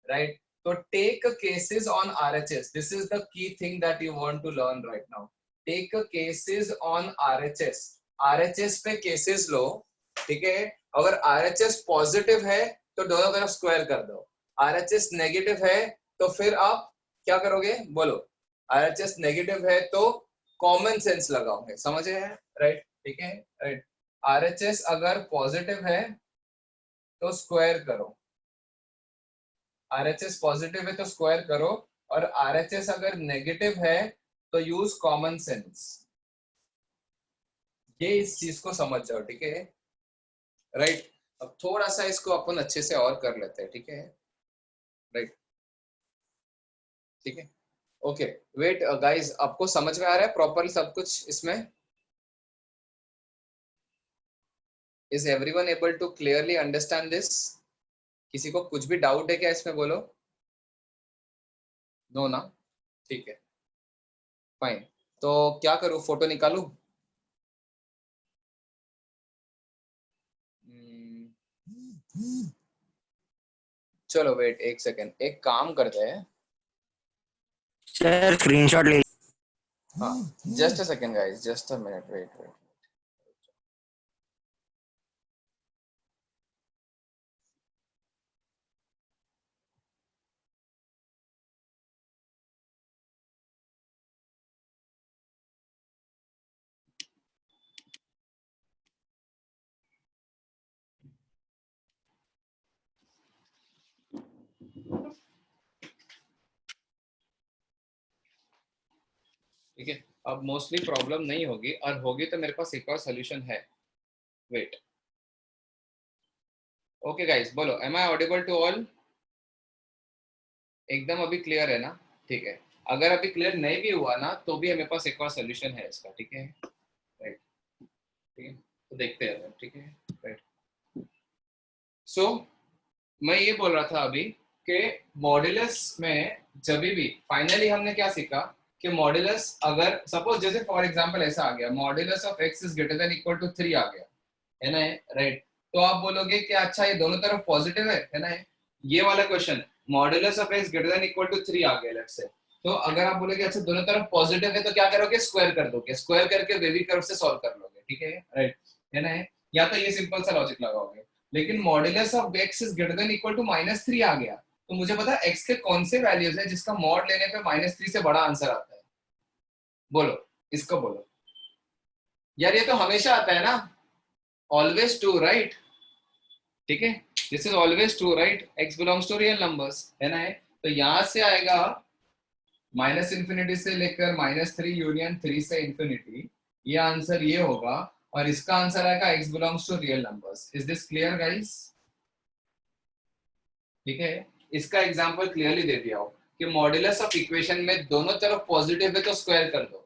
राइट। तो take cases on RHS, this is the key thing that you want to learn right now. Take cases on RHS पे cases लो, ठीक है? अगर RHS पॉजिटिव है तो दोनों तरफ स्क्वायर कर दो, RHS नेगेटिव है तो फिर आप क्या करोगे? बोलो। RHS नेगेटिव है तो कॉमन सेंस लगाओगे। समझे हैं? राइट, ठीक है, राइट। RHS अगर पॉजिटिव है तो स्क्वायर करो, RHS पॉजिटिव है तो स्क्वायर करो, और RHS अगर नेगेटिव है तो यूज कॉमन सेंस। ये इस चीज को समझ जाओ, ठीक है? राइट। अब थोड़ा सा इसको अपन अच्छे से और कर लेते हैं, ठीक है? राइट, ठीक है, ओके। वेट गाइस, आपको समझ में आ रहा है प्रॉपर सब कुछ इसमें? Is everyone able to clearly understand this? किसी को कुछ भी डाउट है क्या इसमें? बोलो। नो ना? ठीक है, फाइन। तो क्या करूं, फोटो निकालूं? चलो वेट एक सेकेंड, एक काम करते हैं सर स्क्रीनशॉट ले। हाँ, just a second guys, just a minute, wait. ठीक है, अब मोस्टली प्रॉब्लम नहीं होगी, और होगी तो मेरे पास एक और सोल्यूशन है। वेट, ओके गाइस, बोलो, am I audible to all? एकदम अभी क्लियर है ना? ठीक है। अगर अभी क्लियर नहीं भी हुआ ना तो भी हमारे पास एक और सोल्यूशन है इसका, ठीक है? राइट, ठीक है, तो देखते हैं, ठीक है? राइट। सो मैं ये बोल रहा था अभी कि मॉड्यूलस में जब भी फाइनली हमने क्या सीखा कि मॉड्यूलस अगर सपोज जैसे फॉर एग्जांपल ऐसा आ गया, modulus of x is greater than equal to 3 आ गया, है ना? राइट। तो आप बोलोगे कि अच्छा ये दोनों तरफ पॉजिटिव है ना? ये वाला question, modulus of x greater than equal to 3 आ गया लेट्स से। तो अगर आप बोलोगे अच्छा दोनों तरफ पॉजिटिव है तो क्या करोगे? स्क्वायर कर दोगे, स्क्वायर करके वेवी कर्व से सॉल्व कर लोगे, ठीक है? राइट, है ना? या तो ये सिंपल सा लॉजिक लगाओगे। लेकिन modulus of x is greater than equal to -3 आ गया, तो मुझे पता है x के कौन से वैल्यूज है जिसका मॉड लेने पे -3 से बड़ा आंसर आता है। बोलो, इसको बोलो यार, ये तो हमेशा आता है ना, ऑलवेज ट्रू, राइट? ठीक है, this is always true, right? x belongs to real numbers, है ना? तो यहां से आएगा -∞ से लेकर -3 यूनियन 3 से इंफिनिटी, ये आंसर ये होगा, और इसका आंसर आएगा x belongs to real numbers. Is this clear guys? ठीक है, इसका एग्जांपल क्लियरली दे दिया हो कि मॉड्यूलस ऑफ इक्वेशन में दोनों तरफ पॉजिटिव है तो स्क्वायर कर दो,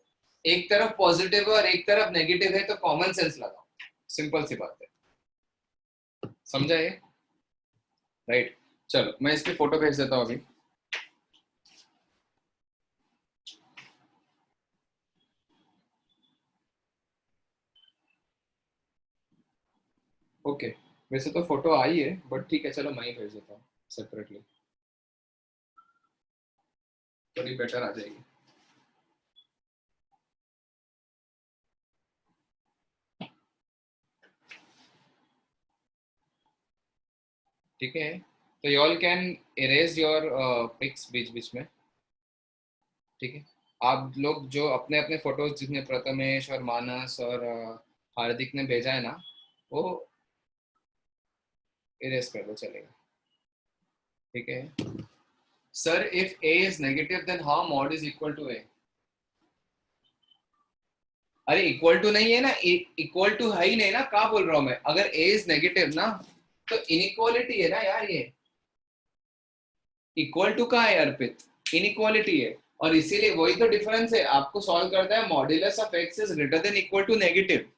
एक तरफ पॉजिटिव है और एक तरफ नेगेटिव है तो कॉमन सेंस लगाओ। सिंपल सी बात है, समझा ये? राइट। चलो मैं इसकी फोटो भेज देता हूँ अभी। ओके, वैसे तो फोटो आई है बट ठीक है, चलो मैं ही भेज देता हूँ सेपरेटली, थोड़ी बेटर आ जाएगी। ठीक है, तो you all can erase your pics बीच बीच में, ठीक है? आप लोग जो अपने अपने फोटोज जितने प्रथमेश और मानस और हार्दिक ने भेजा है ना, वो इरेज कर दो चलेगा, ठीक है। Sir if a is negative then how mod is equal to a? अरे इक्वल टू नहीं है ना, इक्वल टू है ही नहीं ना, क्या बोल रहा हूं मैं? अगर a इज नेगेटिव ना तो इनइक्वालिटी है ना यार, ये इक्वल टू का है अर्पित, इनइक्वालिटी है, और इसीलिए वही तो डिफरेंस है। आपको सॉल्व करता है modulus of x is greater than equal to negative,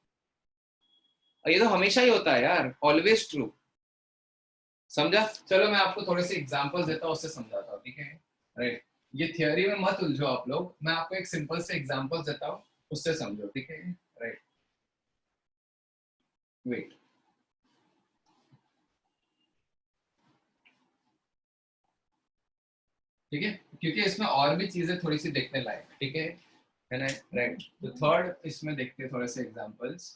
और ये तो हमेशा ही होता है यार, ऑलवेज ट्रू। समझा? चलो मैं आपको थोड़े से एग्जांपल्स देता हूँ, उससे समझाता हूँ, ठीक है? राइट, ये थियोरी में मत उलझो आप लोग, मैं आपको एक सिंपल से एग्जांपल्स देता हूँ, उससे समझो, ठीक है? राइट, वेट, ठीक है, क्योंकि इसमें और भी चीजें थोड़ी सी देखने लायक, ठीक है ना? राइट, तो थर्ड इसमें देखते हैं थोड़े से एग्जांपल्स,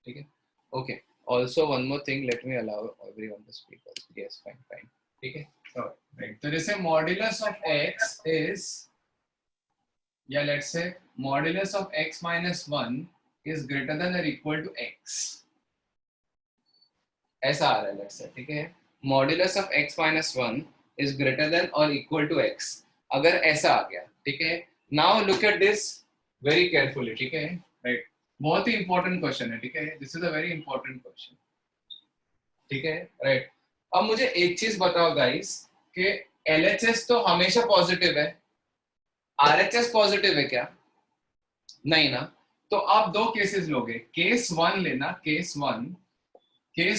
ठीक है? Okay, also one more thing, let me allow everyone to speak also. Yes, fine fine, ठीक है। राइट, तो जैसे मॉड्यूलस ऑफ x इज, या let's say modulus of x minus 1 is greater than और इक्वल टू x, ऐसा आ रहा है लेट्स से, ठीक है? Modulus of x minus 1 is greater than और इक्वल टू x, अगर ऐसा आ गया, ठीक है? Now look at this very carefully, ठीक है? राइट, बहुत ही इंपॉर्टेंट क्वेश्चन है, ठीक है? This is a very important question, ठीक है? राइट, अब मुझे एक चीज बताओ गाइस कि LHS तो हमेशा पॉजिटिव है, RHS पॉजिटिव है क्या? नहीं ना, तो आप दो केसेस लोगे, केस 1 लेना, केस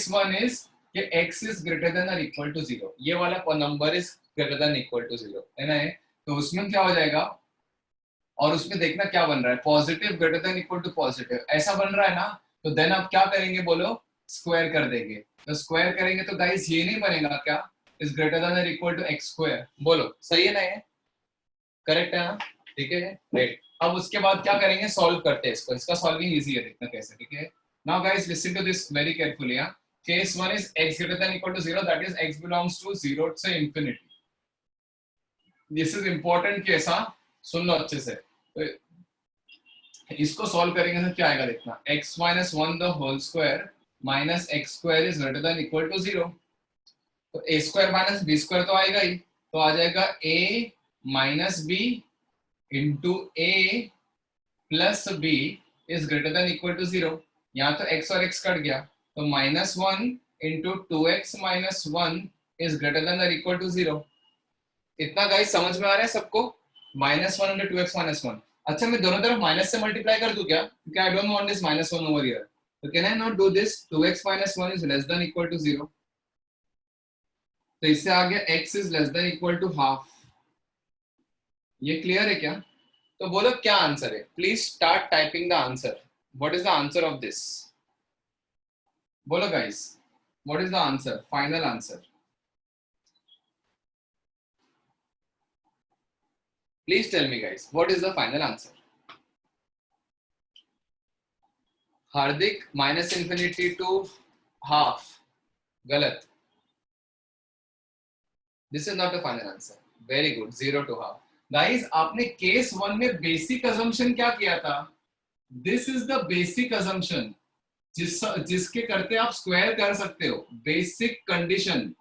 1 इज कि x इज ग्रेटर देन और इक्वल टू 0, ये वाला number is greater than equal to 0, है ना? तो उसमें क्या हो जाएगा, और उसमें देखना क्या बन रहा है, positive greater than equal to positive, ऐसा बन रहा है ना? तो देन आप क्या करेंगे बोलो, स्क्वायर कर देंगे। तो स्क्वायर करेंगे तो गाइस ये नहीं बनेगा क्या, इज ग्रेटर देन और इक्वल टू x स्क्वायर? बोलो सही है ना? ये करेक्ट है ना? ठीक है, राइट। अब उसके बाद क्या करेंगे, सॉल्व करते हैं इसको, इसका सॉल्विंग इजी है, देखना कैसे, ठीक है? Now guys listen to this very carefully. Case 1 is x greater than equal to 0, that is x belongs to 0 से infinity. This is important case, हाँ सुन लो अच्छे से। तो इसको सॉल्व करेंगे तो क्या आएगा देखना, x minus 1 the whole square minus x square is greater than equal to 0, तो a square minus b square तो आएगा ही, तो आ जाएगा a minus b into a plus b is greater than equal to 0। यहाँ तो x और x cut गया, तो -1 into 2x minus 1 is greater than or equal to 0। इतना गाइस समझ में आ रहा है सबको? -1 into 2x minus 1। अच्छा, मैं दोनों तरफ माइनस से मल्टीप्लाई कर दूं क्या, क्योंकि I don't want this -1 over here, तो can I not do this, 2x minus 1 is less than equal to 0, तो इससे आ गया x is less than equal to half। ये क्लियर है क्या? तो बोलो क्या आंसर है, please start typing the answer. What is the answer of this? बोलो guys, what is the answer, final answer? Please tell me guys, what is the final answer? Hardik, -infinity to half, गलत, this is not a final answer. Very good, 0 to half। Guys आपने case 1 में basic assumption क्या किया था? This is the basic assumption जिसके करते आप square कर सकते हो, बेसिक कंडीशन।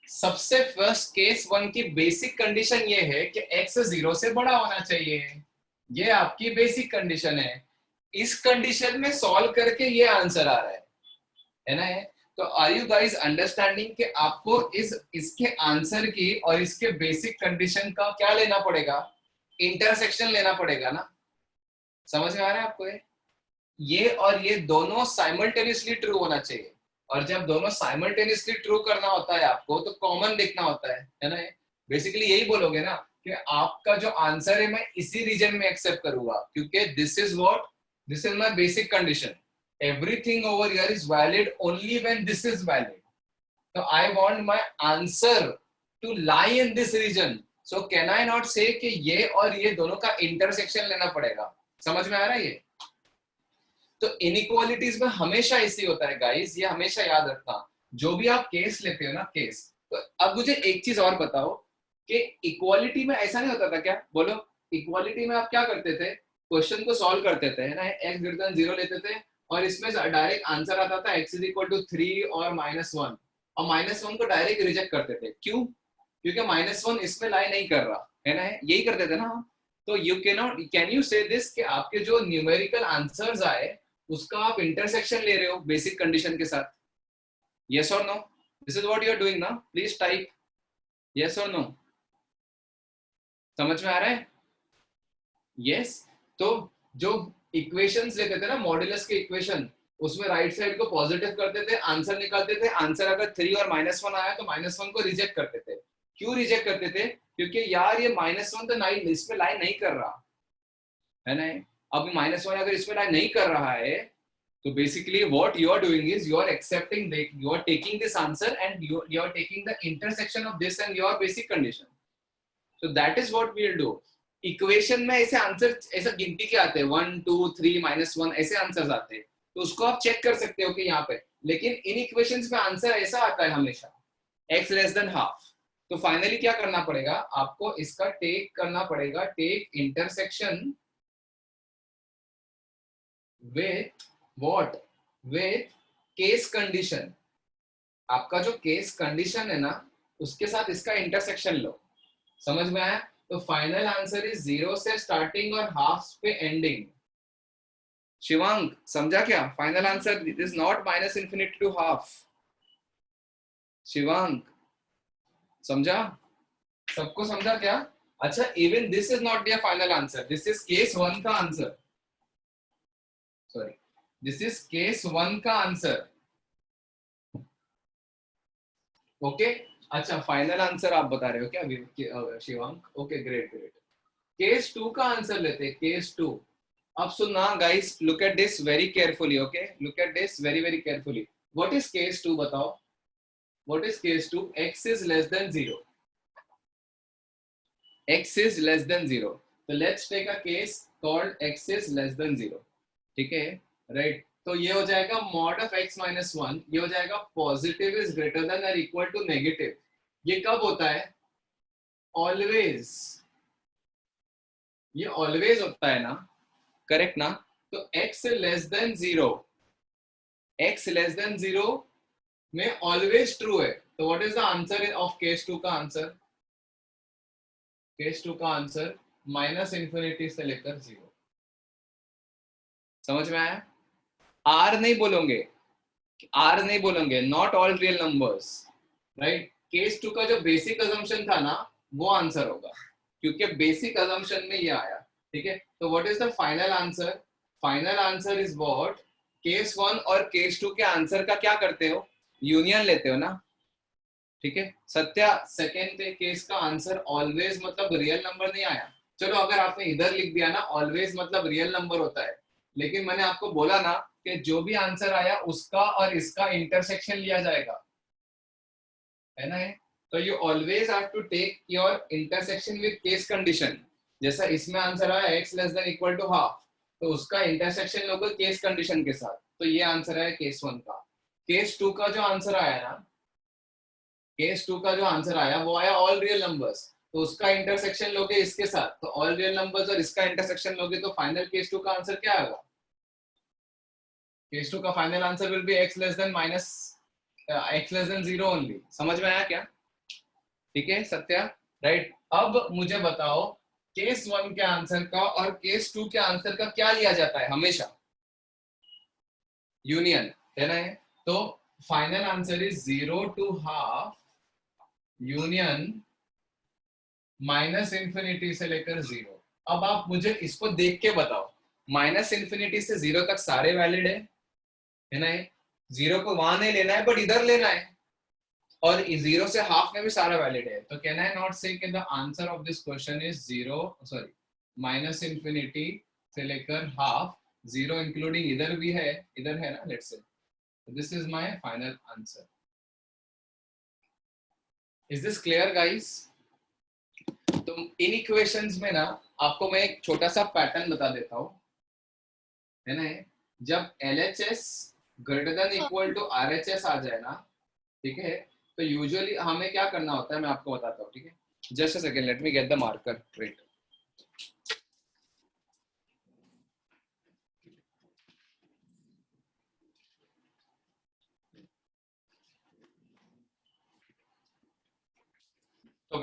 सबसे फर्स्ट केस 1 की बेसिक कंडीशन ये है कि x 0 से बड़ा होना चाहिए, ये आपकी बेसिक कंडीशन है। इस कंडीशन में सॉल्व करके ये आंसर आ रहा है ना? तो आर यू गाइज अंडरस्टैंडिंग कि आपको इसके आंसर की और इसके बेसिक कंडीशन का क्या लेना पड़ेगा, इंटरसेक्शन लेना पड़ेगा ना? समझ में आ रहा है आपको? ये और ये दोनों साइमल्टेनियसली ट्रू होना चाहिए, और जब दोनों साइमल्टेनियसली ट्रू करना होता है आपको, तो कॉमन देखना होता है ना? बेसिकली यही बोलोगे ना कि आपका जो आंसर है मैं इसी रीजन में एक्सेप्ट करूंगा, क्योंकि this is my basic condition. Everything over here is valid only when this is valid. So I want my answer to lie in this region. So can I not say कि ये और ये दोनों का intersection लेना पड़ेगा? समझ में आ रहा है ये? तो इनइक्वालिटीज में हमेशा ऐसी होता है गाइस, ये हमेशा याद रखना। जो भी आप केस लेते हो ना, केस, तो अब मुझे एक चीज और बताओ कि इक्वालिटी में ऐसा नहीं होता था क्या? बोलो, इक्वालिटी में आप क्या करते थे? क्वेश्चन को सॉल्व करते थे ना, x greater than 0 लेते थे, और इसमें डायरेक्ट आंसर आता था x is equal to 3 और -1, और -1 को डायरेक्ट रिजेक्ट करते थे। क्यों? क्योंकि -1 इसमें लाई नहीं कर रहा है ना, यही करते थे ना। तो यू कैन यू से दिस कि आपके जो न्यूमेरिकल आंसर्स आए उसका आप इंटरसेक्शन ले रहे हो बेसिक कंडीशन के साथ? यस और no? This is what you are doing ना, प्लीज टाइप यस और नो। समझ में आ रहा है? यस। तो जो इक्वेशंस लेते थे ना, मॉड्यूलस के इक्वेशन, उसमें राइट साइड को पॉजिटिव करते थे, आंसर निकालते थे, आंसर अगर 3 और -1 आया तो -1 को रिजेक्ट करते थे। क्यों रिजेक्ट करते थे? क्योंकि यार ये -1 तो नहीं, इसमें लाइन नहीं कर रहा है ना। अब -1 अगर इसमें लाइन नहीं कर रहा है तो basically what you are doing is you are accepting, you are taking this answer and you are taking the intersection of this and your basic condition. So that is what we will do. Equation में ऐसे answer ऐसा गिनती के आते हैं 1 2 3 -1 ऐसे answers आते हैं, तो उसको आप चेक कर सकते हो कि यहाँ पे। लेकिन इन इक्वेशंस में आंसर ऐसा आता है हमेशा x लेस देन हाफ। तो फाइनली क्या करना पड़ेगा आपको, इसका टेक करना पड़ेगा, take intersection with what, with case condition. आपका जो केस कंडीशन है ना उसके साथ इसका इंटरसेक्शन लो। समझ में आया? तो फाइनल आंसर इज 0 से स्टार्टिंग और हाफ पे एंडिंग। शिवांग समझा क्या? Final answer is not -∞ to half. Shivang समझा? सबको समझा क्या? अच्छा, even this is not the final answer, this is case 1 का answer. Sorry, this is case 1 का आंसर। ओके अच्छा, फाइनल आंसर आप बता रहे हो क्या Shivang? Okay great great. Case 2 का आंसर लेते हैं, केस 2। अब सुनना guys, look at this very carefully. Okay, look at this very very carefully. What is case 2? बताओ, what is case 2? x is less than 0, x is less than 0. So let's take a case called x is less than 0. ठीक है, right? तो ये हो जाएगा mod of x minus 1, ये हो जाएगा पॉजिटिव इज ग्रेटर देन और इक्वल टू नेगेटिव। ये कब होता है? ऑलवेज। ये ऑलवेज होता है ना, करेक्ट ना? तो x less than 0, x less than 0 में ऑलवेज ट्रू है। तो what is the answer of case 2 का आंसर? केस 2 का आंसर -∞ से लेकर 0। समझ में आया? आर नहीं बोलोगे, आर नहीं बोलोगे, not all real numbers, right? Case 2 का जो बेसिक अजम्पशन था ना वो आंसर होगा, क्योंकि बेसिक अजम्पशन में ये आया। ठीक है, तो what is the final answer? Final answer is what? Case 1 और केस 2 के आंसर का क्या करते हो? यूनियन लेते हो ना। ठीक है, सत्या सेकेंड पे केस का आंसर ऑलवेज मतलब रियल नंबर नहीं आया। चलो अगर आपने इधर लिख दिया ना ऑलवेज मतलब रियल नंबर होता है, लेकिन मैंने आपको बोला ना कि जो भी आंसर आया उसका और इसका इंटरसेक्शन लिया जाएगा, है ना? तो you always have to take your intersection with case condition. जैसा इसमें आंसर आया x less than equal to half, तो उसका इंटरसेक्शन लोगे केस कंडीशन के साथ। तो ये आंसर है केस 1 का। केस 2 का जो आंसर आया ना, केस 2 का जो आंसर आया वो आया ऑल रियल नंबर्स, तो उसका इंटरसेक्शन लोगे इसके साथ, तो ऑल रियल नंबर्स और इसका इंटरसेक्शन लोगे तो फाइनल केस 2 का आंसर क्या आएगा? केस 2 का final answer will be x less than 0 only. समझ में आया क्या? ठीक है सत्या, राइट? अब मुझे बताओ केस 1 के आंसर का और केस 2 के आंसर का क्या लिया जाता है? हमेशा यूनियन, है ना? तो final answer is 0 to half union -∞ से लेकर 0। अब आप मुझे इसको देख के बताओ, -∞ से 0 तक सारे वैलिड है ना? 0 को वहां नहीं लेना है बट इधर लेना है, और 0 से हाफ में भी सारा वैलिड है। तो कैन आई नॉट से कि the answer of this question is -∞ से लेकर हाफ, 0 इंक्लूडिंग इधर भी है, इधर है ना, let's say this is my final answer. Is this clear guys? तो इन इक्वेशंस में ना आपको मैं एक छोटा सा पैटर्न बता देता हूँ, है ना? जब LHS greater than equal to RHS आ जाए ना, ठीक है, तो यूजुअली हमें क्या करना होता है मैं आपको बताता हूँ। ठीक है, just a second, let me get the marker. Right,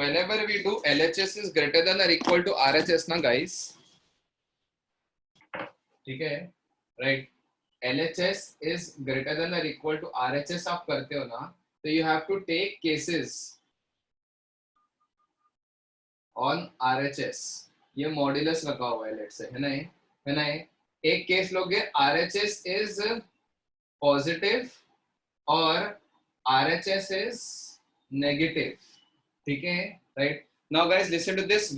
whenever we do LHS is greater than or equal to RHS ना guys, ठीक है, right? LHS is greater than or equal to RHS आप करते हो ना, तो you have to take cases on RHS. ये modulus रखा हुआ है, लेट्स से, है ना? एक केस लोगे RHS is positive और RHS is negative, ठीक है, right? Now guys listen to this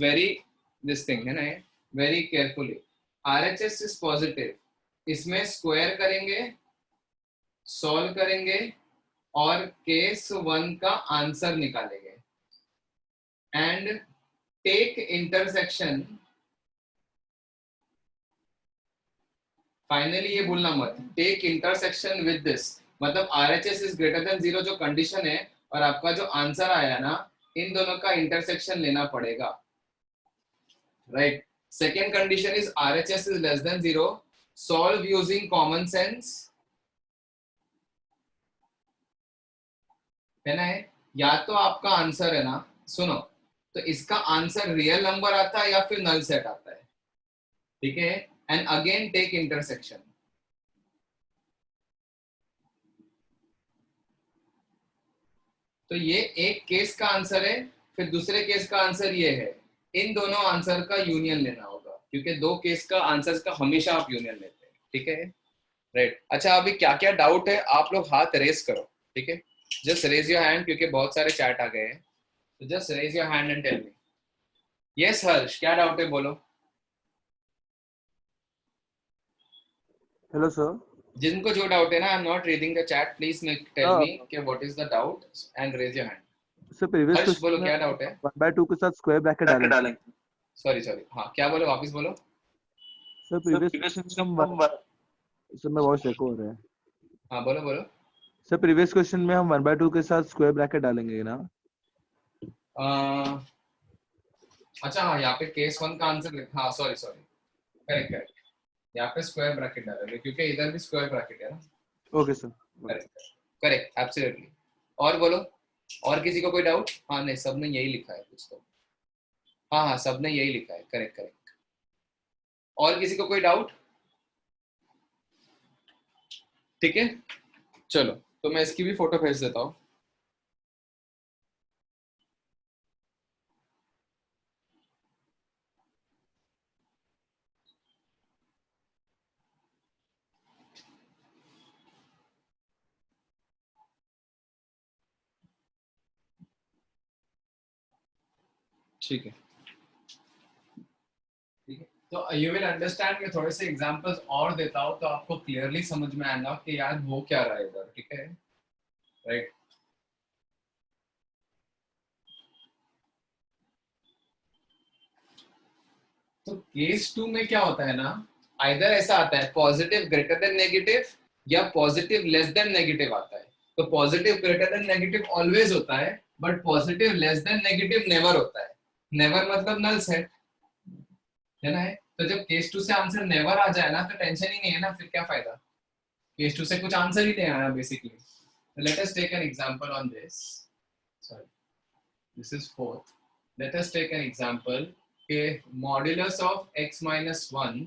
this thing, है ना, very carefully. RHS is positive, इसमें स्क्वायर करेंगे, सॉल्व करेंगे और केस 1 का आंसर निकालेंगे एंड टेक इंटरसेक्शन. फाइनली ये भूलना मत, टेक इंटरसेक्शन विद दिस, मतलब RHS इज ग्रेटर देन 0 जो कंडीशन है और आपका जो आंसर आया ना, इन दोनों का इंटरसेक्शन लेना पड़ेगा, right? Second condition is RHS is less than 0, solve using common sense, है ना? या तो आपका आंसर है ना, सुनो, तो इसका आंसर रियल नंबर आता है या फिर नल सेट आता है, ठीक है? And again take intersection. तो ये एक केस का आंसर है, फिर दूसरे केस का आंसर ये है. इन दोनों आंसर का यूनियन लेना होगा, क्योंकि दो केस का आंसर का हमेशा आप यूनियन लेते हैं, ठीक है, राइट? अच्छा, अभी क्या क्या डाउट है आप लोग हाथ रेस करो, ठीक है? जस्ट रेज योर हैंड, क्योंकि बहुत सारे चैट आ गए हैं, तो just raise your hand and tell me. Yes Harsh, क्या डाउट है, बोलो. Hello sir. जिनको जो डाउट है ना, I am not reading the chat, please tell me कि what is the doubt and raise your hand. Sir previous Harsh बोलो, क्या डाउट है? 1/2 के साथ स्क्वायर ब्रैकेट डालेंगे. सॉरी, हाँ, क्या बोलो, वापस बोलो. सर प्रीवियस क्वेश्चन में सर मैं वॉइस एको हो रहा है. हाँ, बोलो. सर प्रीवियस क्वेश्चन में हम 1/2 के साथ स्क्वायर ब्रैकेट डालेंगे ना? अच्छा, हाँ, यहाँ पे केस 1 का आंसर, हाँ, सॉरी, करेक्ट, यहाँ पे स्क्वायर ब्रैकेट डालेंगे क्योंकि इधर भी स्क्वायर ब्रैकेट है ना. Okay sir, correct, absolutely. और बोलो, और किसी को कोई डाउट? हाँ, नहीं, सबने यही लिखा है कुछ तो. हाँ, सबने यही लिखा है, करेक्ट. और किसी को कोई डाउट? ठीक है, चलो, तो मैं इसकी भी फोटो भेज देता हूँ. ठीक है, तो यू विल अंडरस्टैंड. मैं थोड़े से एग्जांपल्स और देता हूँ तो आपको क्लियरली समझ में आएगा कि यार वो क्या रहा है इधर, ठीक है, राइट? तो केस 2 में क्या होता है ना, आइदर ऐसा आता है पॉजिटिव ग्रेटर देन नेगेटिव या पॉजिटिव लेस देन नेगेटिव आता है. तो positive greater then negative always होता है, but positive less then negative never होता है. नेवर मतलब नल सेट, है ना? तो जब केस 2 से आंसर नेवर आ जाए ना, तो टेंशन ही नहीं है ना, फिर क्या फायदा? केस 2 से कुछ आंसर ही नहीं आया basically. Let us take an example on this. Sorry, this is 4th. Let us take an example के modulus of x minus 1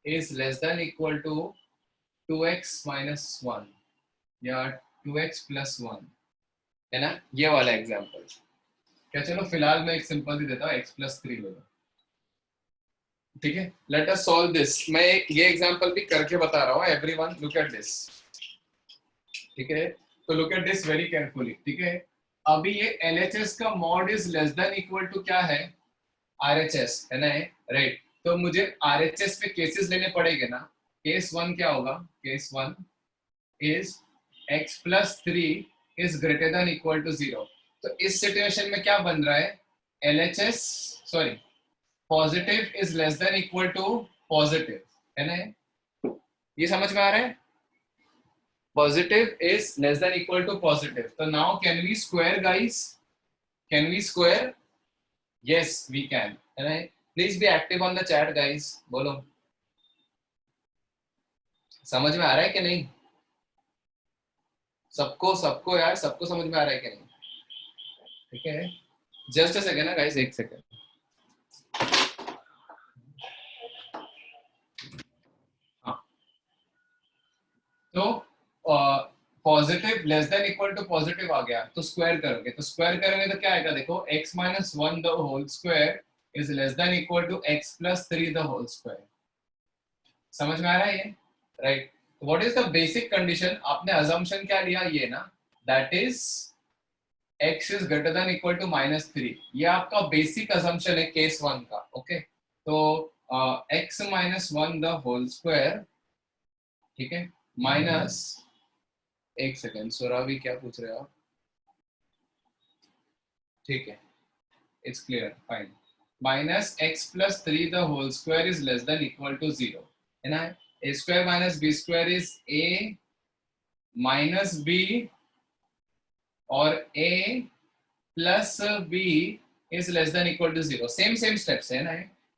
is less than equal to 2x minus 1 या 2x plus 1, है ना? ये वाला example क्या, चलो फिलहाल मैं एक सिंपल ही देता हूँ, x plus 3 ले लो, ठीक है? Let us solve this. मैं ये एग्जांपल भी करके बता रहा हूँ. एवरीवन लुक एट दिस, ठीक है? तो look at this very carefully, ठीक है? अभी ये LHS का mod is less than equal to क्या है? RHS, है ना, राइट? तो मुझे RHS पे केसेस लेने पड़ेंगे ना. केस 1 क्या होगा? Case 1 is x plus 3 is greater than equal to 0. तो इस सिचुएशन में क्या बन रहा है? LHS, sorry, positive is less than equal to positive, है ना? ये समझ में आ रहा है? Positive is less than equal to positive. तो now can we square guys? Can we square? Yes we can, है ना? Please be active on the chat guys. बोलो, समझ में आ रहा है कि नहीं? सबको यार, सबको समझ में आ रहा है कि नहीं? ठीक है, जस्ट अ सेकंड ना गाइस, एक सेकंड। हाँ, तो positive less than equal to positive आ गया तो स्क्वायर करोगे, तो स्क्वायर करोगे तो क्या आएगा देखो, x minus 1 the whole square is less than equal to x plus 3 the whole square. समझ में आ रहा है ये? Right. What is the basic condition? आपने अजम्पशन क्या लिया ये ना, that is x is greater than equal to -3। ये आपका बेसिक अजम्पशन है केस 1 का। ओके, तो x minus 1 the whole square, ठीक है, माइनस, एक सेकेंड सोरावी क्या पूछ रहे हो आप? ठीक है, it's clear, fine. Minus x plus 3 the whole square is less than equal to 0, है ना? a square minus b square is a minus b और a plus b is less than equal to 0। Same steps है ना?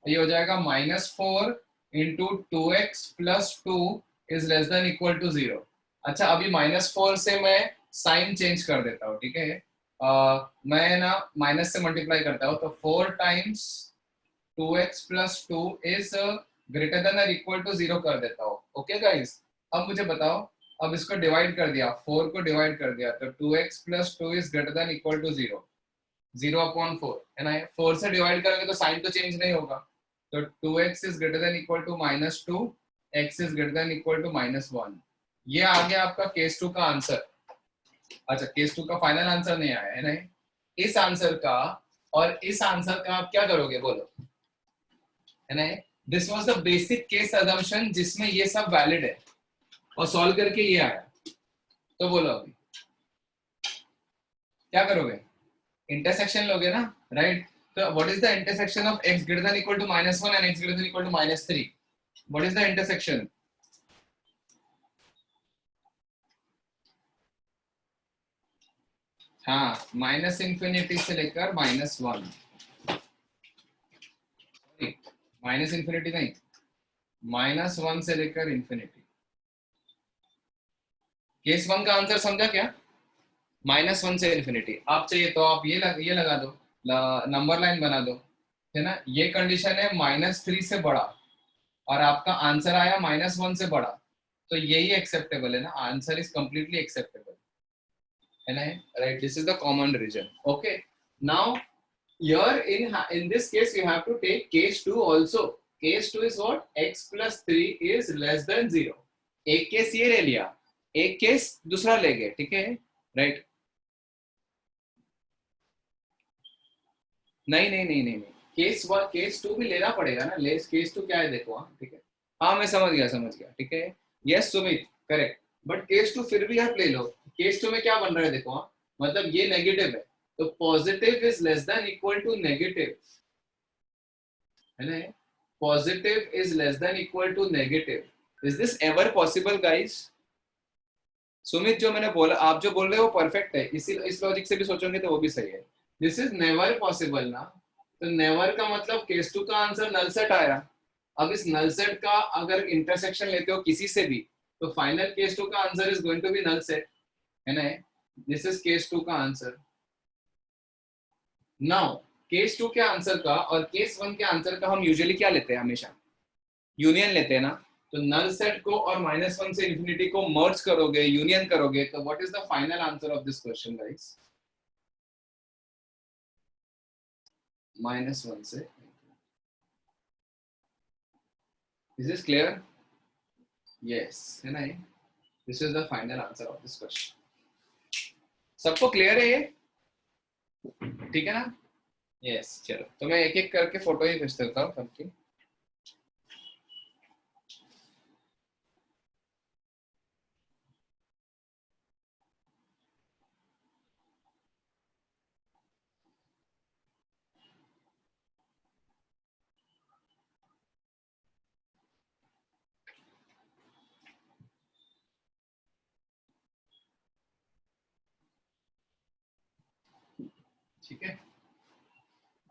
ये हो जाएगा -4 into 2x plus 2 is less than equal to 0। अच्छा, अभी -4 से मैं साइन चेंज कर देता हूँ, ठीक है? मैं ना माइनस से मल्टीप्लाई करता हूँ, तो 4 times 2x plus 2 is greater than और इक्वल टू 0 कर देता हूँ। ओके गाइस, अब मुझे बताओ, अब इसको डिवाइड कर दिया, 4 को डिवाइड कर दिया, तो 2x plus 2 is greater than equal to 0, 0/4, है ना? 4 से डिवाइड करेंगे तो साइन तो चेंज नहीं होगा, तो 2x is greater than equal to -2, x is greater than equal to -1। ये आ गया आपका केस 2 का आंसर। अच्छा, केस 2 का फाइनल आंसर नहीं आया है ना? इस आंसर का और इस आंसर का आप क्या करोगे बोलो, है ना? This was the basic case assumption जिसमें ये सब वैलिड है, और सॉल्व करके ये आया, तो बोलो अभी क्या करोगे? इंटरसेक्शन लोगे ना, राइट? तो what is the intersection of x greater than equal to -1 and x greater than equal to -3? What is the intersection? हाँ, माइनस इंफिनिटी से लेकर -1, माइनस इंफिनिटी नहीं, -1 से लेकर इंफिनिटी। केस 1 का आंसर समझा क्या? -1 से इंफिनिटी। आप चाहिए तो आप ये लगा दो, नंबर लाइन बना दो, है ना? ये कंडीशन है -3 से बड़ा, और आपका आंसर आया -1 से बड़ा, तो यही एक्सेप्टेबल है ना? आंसर इज कंप्लीटली एक्सेप्टेबल, है ना? Right, this is the common region. Okay, now here in this case you have to take case 2 also. Case 2 is what? X plus 3 is less than 0. एक case ये ले लिया, एक case दूसरा ले गए, ठीक है? राइट? नहीं, केस 2 भी लेना पड़ेगा ना। केस 2 क्या है देखो, हाँ ठीक है, हाँ मैं समझ गया, ठीक है? Yes Sumit, correct. But case 2 फिर भी आप ले लो। केस 2 में क्या बन रहा है देखो, हाँ, मतलब ये नेगेटिव है, तो positive is less than equal to negative, है ना? Positive is less than equal to negative. Is this ever possible guys? Sumit, जो मैंने बोला, आप जो बोल रहे हो परफेक्ट है, इस लॉजिक से भी सोचोगे तो वो भी सही है। दिस इज नेवर पॉसिबल ना, तो नेवर का मतलब केस 2 का आंसर नल सेट आया। अब इस नल सेट का अगर इंटरसेक्शन लेते हो किसी से भी, तो फाइनल केस 2 का answer is going to be null set, है ना? दिस इज केस 2 का आंसर। नाउ केस 2 के आंसर का और केस 1 के आंसर का हम यूजुअली क्या लेते हैं? हमेशा यूनियन लेते हैं ना। तो नल सेट को और -1 से इंफिनिटी को मर्ज करोगे, यूनियन करोगे, तो what is the final answer of this question guys? -1 से। Is this clear? यस, है ना? This is the final answer of this question. सबको क्लियर है ये? ठीक है ना? यस, चलो तो मैं एक एक करके फोटो ही भेज देता हूँ सबकी। ठीक है,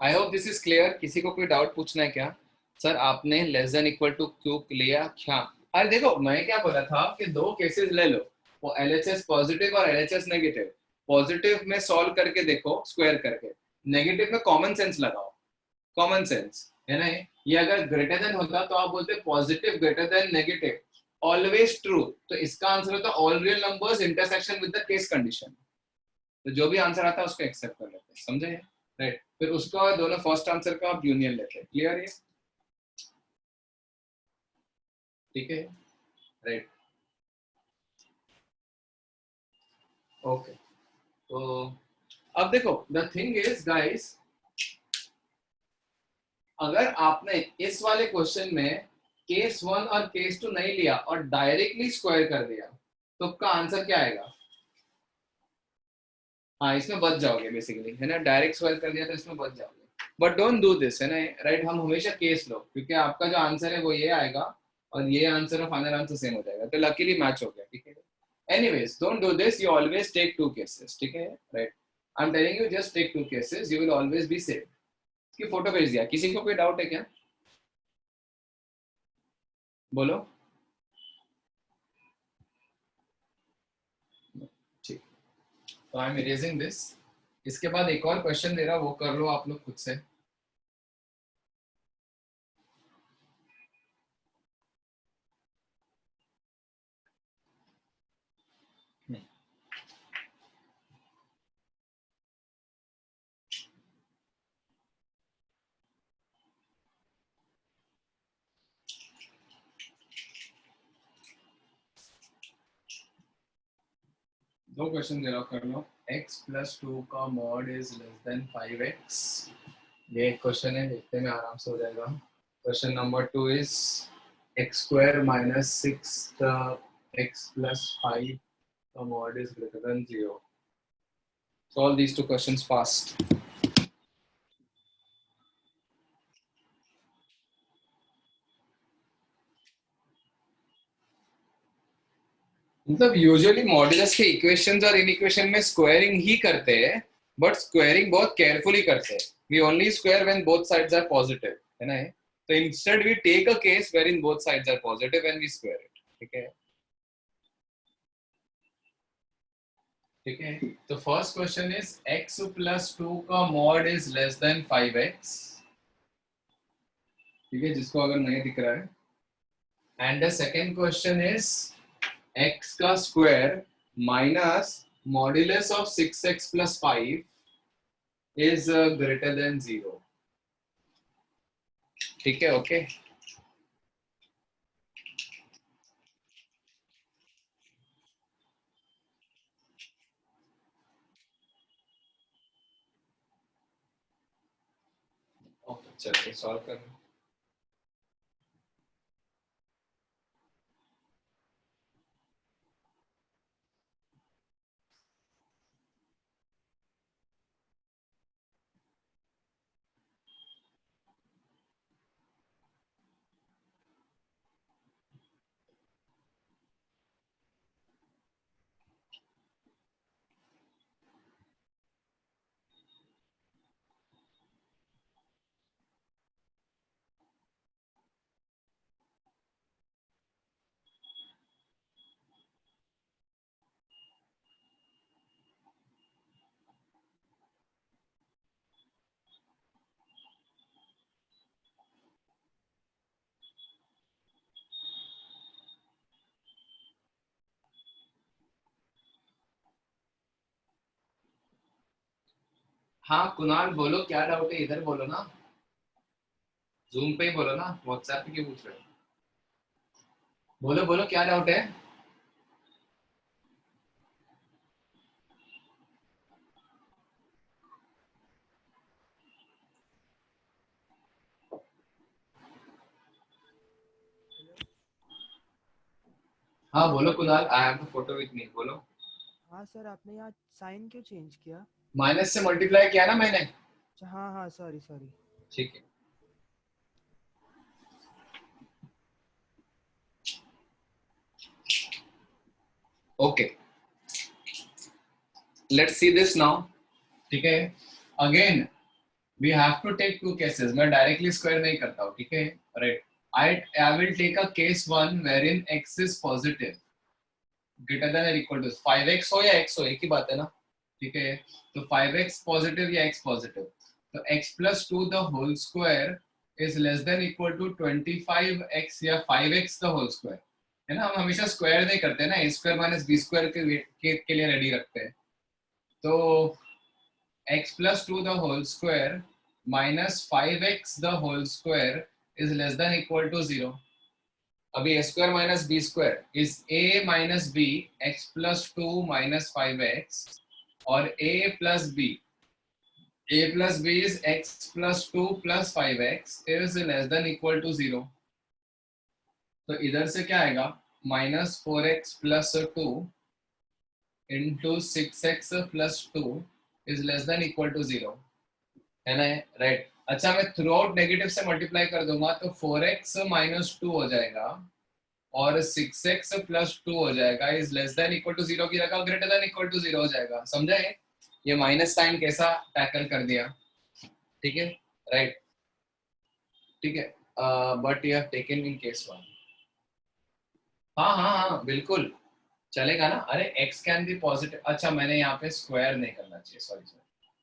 I hope this is clear. किसी को कोई डाउट पूछना है क्या? सर आपने लेस देन इक्वल टू क्यों लिया क्या? अरे देखो, मैं क्या बोला था कि दो केसेस ले लो, वो LHS पॉजिटिव और LHS नेगेटिव। पॉजिटिव में सॉल्व करके देखो स्क्वायर करके, नेगेटिव में कॉमन सेंस लगाओ, कॉमन सेंस है ना। ये अगर ग्रेटर देन होता तो आप बोलते positive greater then negative, always true, तो इसका आंसर होता all real numbers intersection with the case condition. तो जो भी आंसर आता है उसको एक्सेप्ट कर लेते हैं, समझे, राइट। फिर उसका दोनों फर्स्ट आंसर का आप यूनियन लेते हैं, क्लियर है, ठीक है, राइट। ओके, तो अब देखो द थिंग इज गाइस, अगर आपने इस वाले क्वेश्चन में केस 1 और केस 2 नहीं लिया और डायरेक्टली स्क्वायर कर दिया तो आपका आंसर क्या आएगा? हाँ, इसमें बच जाओगे बेसिकली, है ना, डायरेक्ट स्क्वायर कर दिया तो इसमें बच जाओगे, बट डोंट डू दिस, है ना, राइट। हम हमेशा केस लो, क्योंकि आपका जो आंसर है वो ये आएगा और ये आंसर और फाइनल आंसर सेम हो जाएगा, तो लकीली मैच हो गया, ठीक है। Anyways don't do this, you always take 2 cases, ठीक है, right. I am telling you just take 2 cases, you will always be safe. इसकी फोटो भेज दिया, किसी को कोई डाउट है क्या? बोलो, ठीक, तो आई एम इरेजिंग दिस। इसके बाद एक और क्वेश्चन दे रहा, वो कर लो आप लोग खुद से। दो क्वेश्चन दे रहा हूं, कर लो। x + 2 का mod is less then 5x, ये एक क्वेश्चन है, देखते हैं आराम से हो जाएगा। Question number 2 is x² - 6x + 5 का mod is greater than 0। Solve these 2 questions fast. मतलब यूजुअली मॉड्यूलस के इक्वेशंस और इनइक्वेशन में स्क्वायरिंग ही करते हैं, बट स्क्वायरिंग बहुत केयरफुली करते हैं। We only square when both sides are positive, है ना। तो instead we take a case where in both sides are positive and we square it, ठीक है, ठीक है। तो फर्स्ट क्वेश्चन इज x + 2 का mod is less then 5x, ठीक है, जिसको अगर नहीं दिख रहा है। And the second question is x का square minus modulus of 6x + 5 is greater than 0, ठीक है, ओके। ओके, चलिए सॉल्व करें। हाँ कुणाल बोलो, क्या डाउट है, इधर बोलो ना, जूम पे ही बोलो ना, व्हाट्सएप पे क्यों पूछ रहे हो? बोलो बोलो, क्या डाउट है? हाँ बोलो Kunal, I have the photo with me, बोलो। हाँ सर, आपने यहाँ साइन क्यों चेंज किया? माइनस से मल्टीप्लाई किया ना मैंने। हाँ हाँ, सॉरी सॉरी। ठीक है, okay, let's see this now, ठीक है। Again we have to take 2 cases, मैं डायरेक्टली स्क्वायर नहीं करता हूँ, ठीक है, right. I will take a case 1 wherein x is positive, greater than or equal to 5x हो या x हो, एक ही बात है ना, ठीक है, तो 5x पॉजिटिव या x पॉजिटिव, तो x plus 2 the whole square is less than equal to 25x या 5x द होल स्क्वायर, है ना। हम हमेशा स्क्वायर नहीं करते ना, a square minus b square के लिए रेडी रखते हैं। तो x plus 2 the whole square minus 5x the whole square is less than equal to 0। अभी a square minus b square is a minus b x plus 2 minus 5x और a plus b is x plus 2 plus 5x is less than equal to 0। तो इधर से क्या आएगा, minus 4x plus 2 into 6x plus 2 is less than equal to 0, है ना, right. अच्छा, मैं थ्रू आउट नेगेटिव से मल्टीप्लाई कर दूंगा तो 4x माइनस 2 हो जाएगा और 6x प्लस 2 हो जाएगा is less than equal to 0 की जगह ग्रेटर देन इक्वल टू 0 हो जाएगा। समझा है, ये माइनस साइन कैसा टैकल कर दिया, ठीक है, राइट, ठीक है। But you have taken in case 1। हाँ बिल्कुल चलेगा ना। अरे x कैन बी पॉजिटिव, अच्छा मैंने यहाँ पे स्क्वायर नहीं करना चाहिए, सॉरी।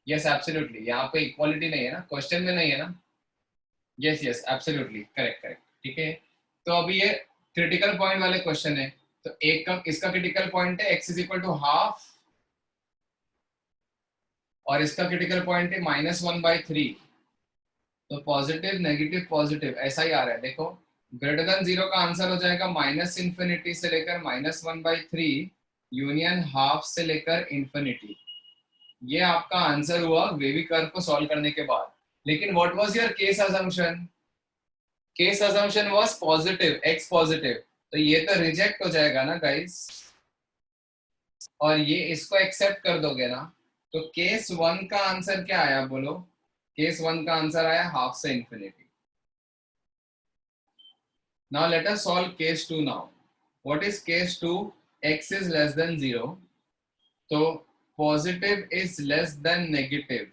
यस एब्सोल्युटली, यहाँ पे इक्वालिटी नहीं है ना, क्वेश्चन में नहीं है ना। यस एब्सोल्युटली करेक्ट, ठीक है। तो अभी ये क्रिटिकल पॉइंट वाले क्वेश्चन है, तो एक का इसका क्रिटिकल पॉइंट है x is equal to half और इसका क्रिटिकल पॉइंट है -1/3। तो पॉजिटिव नेगेटिव पॉजिटिव ऐसा ही आ रहा है, देखो ग्रेटर देन 0 का आंसर हो जाएगा -∞ से लेकर -1/3 यूनियन हाफ से लेकर इंफिनिटी। ये आपका आंसर हुआ वेवी कर्व को सॉल्व करने के बाद। लेकिन what was your case assumption? Case assumption was positive, x positive, तो ये तो रिजेक्ट हो जाएगा ना गाइस, और ये इसको एक्सेप्ट कर दोगे ना। तो केस 1 का आंसर क्या आया बोलो? केस 1 का आंसर आया हाफ से infinity. Now let us solve case 2 now. What is case 2? X is less than 0. So positive is less than negative.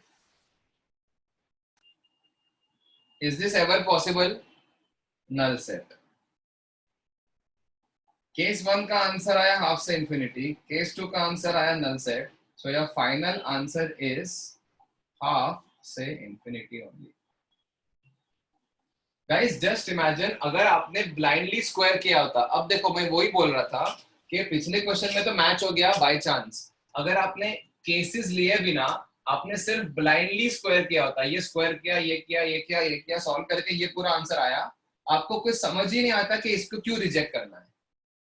Is this ever possible? Null set. Case 1 का answer आया half से infinity, case 2 का answer आया null set. So your final answer is half से infinity only. Guys just imagine अगर आपने blindly square किया होता। अब देखो मैं वही बोल रहा था कि पिछले क्वेश्चन में तो मैच हो गया बाय चांस। अगर आपने केसेस लिए बिना आपने सिर्फ ब्लाइंडली स्क्वायर किया होता, ये स्क्वायर किया, ये किया, ये किया, ये किया, सॉल्व करके ये पूरा आंसर आया, आपको कुछ समझ ही नहीं आता कि इसको क्यों रिजेक्ट करना है,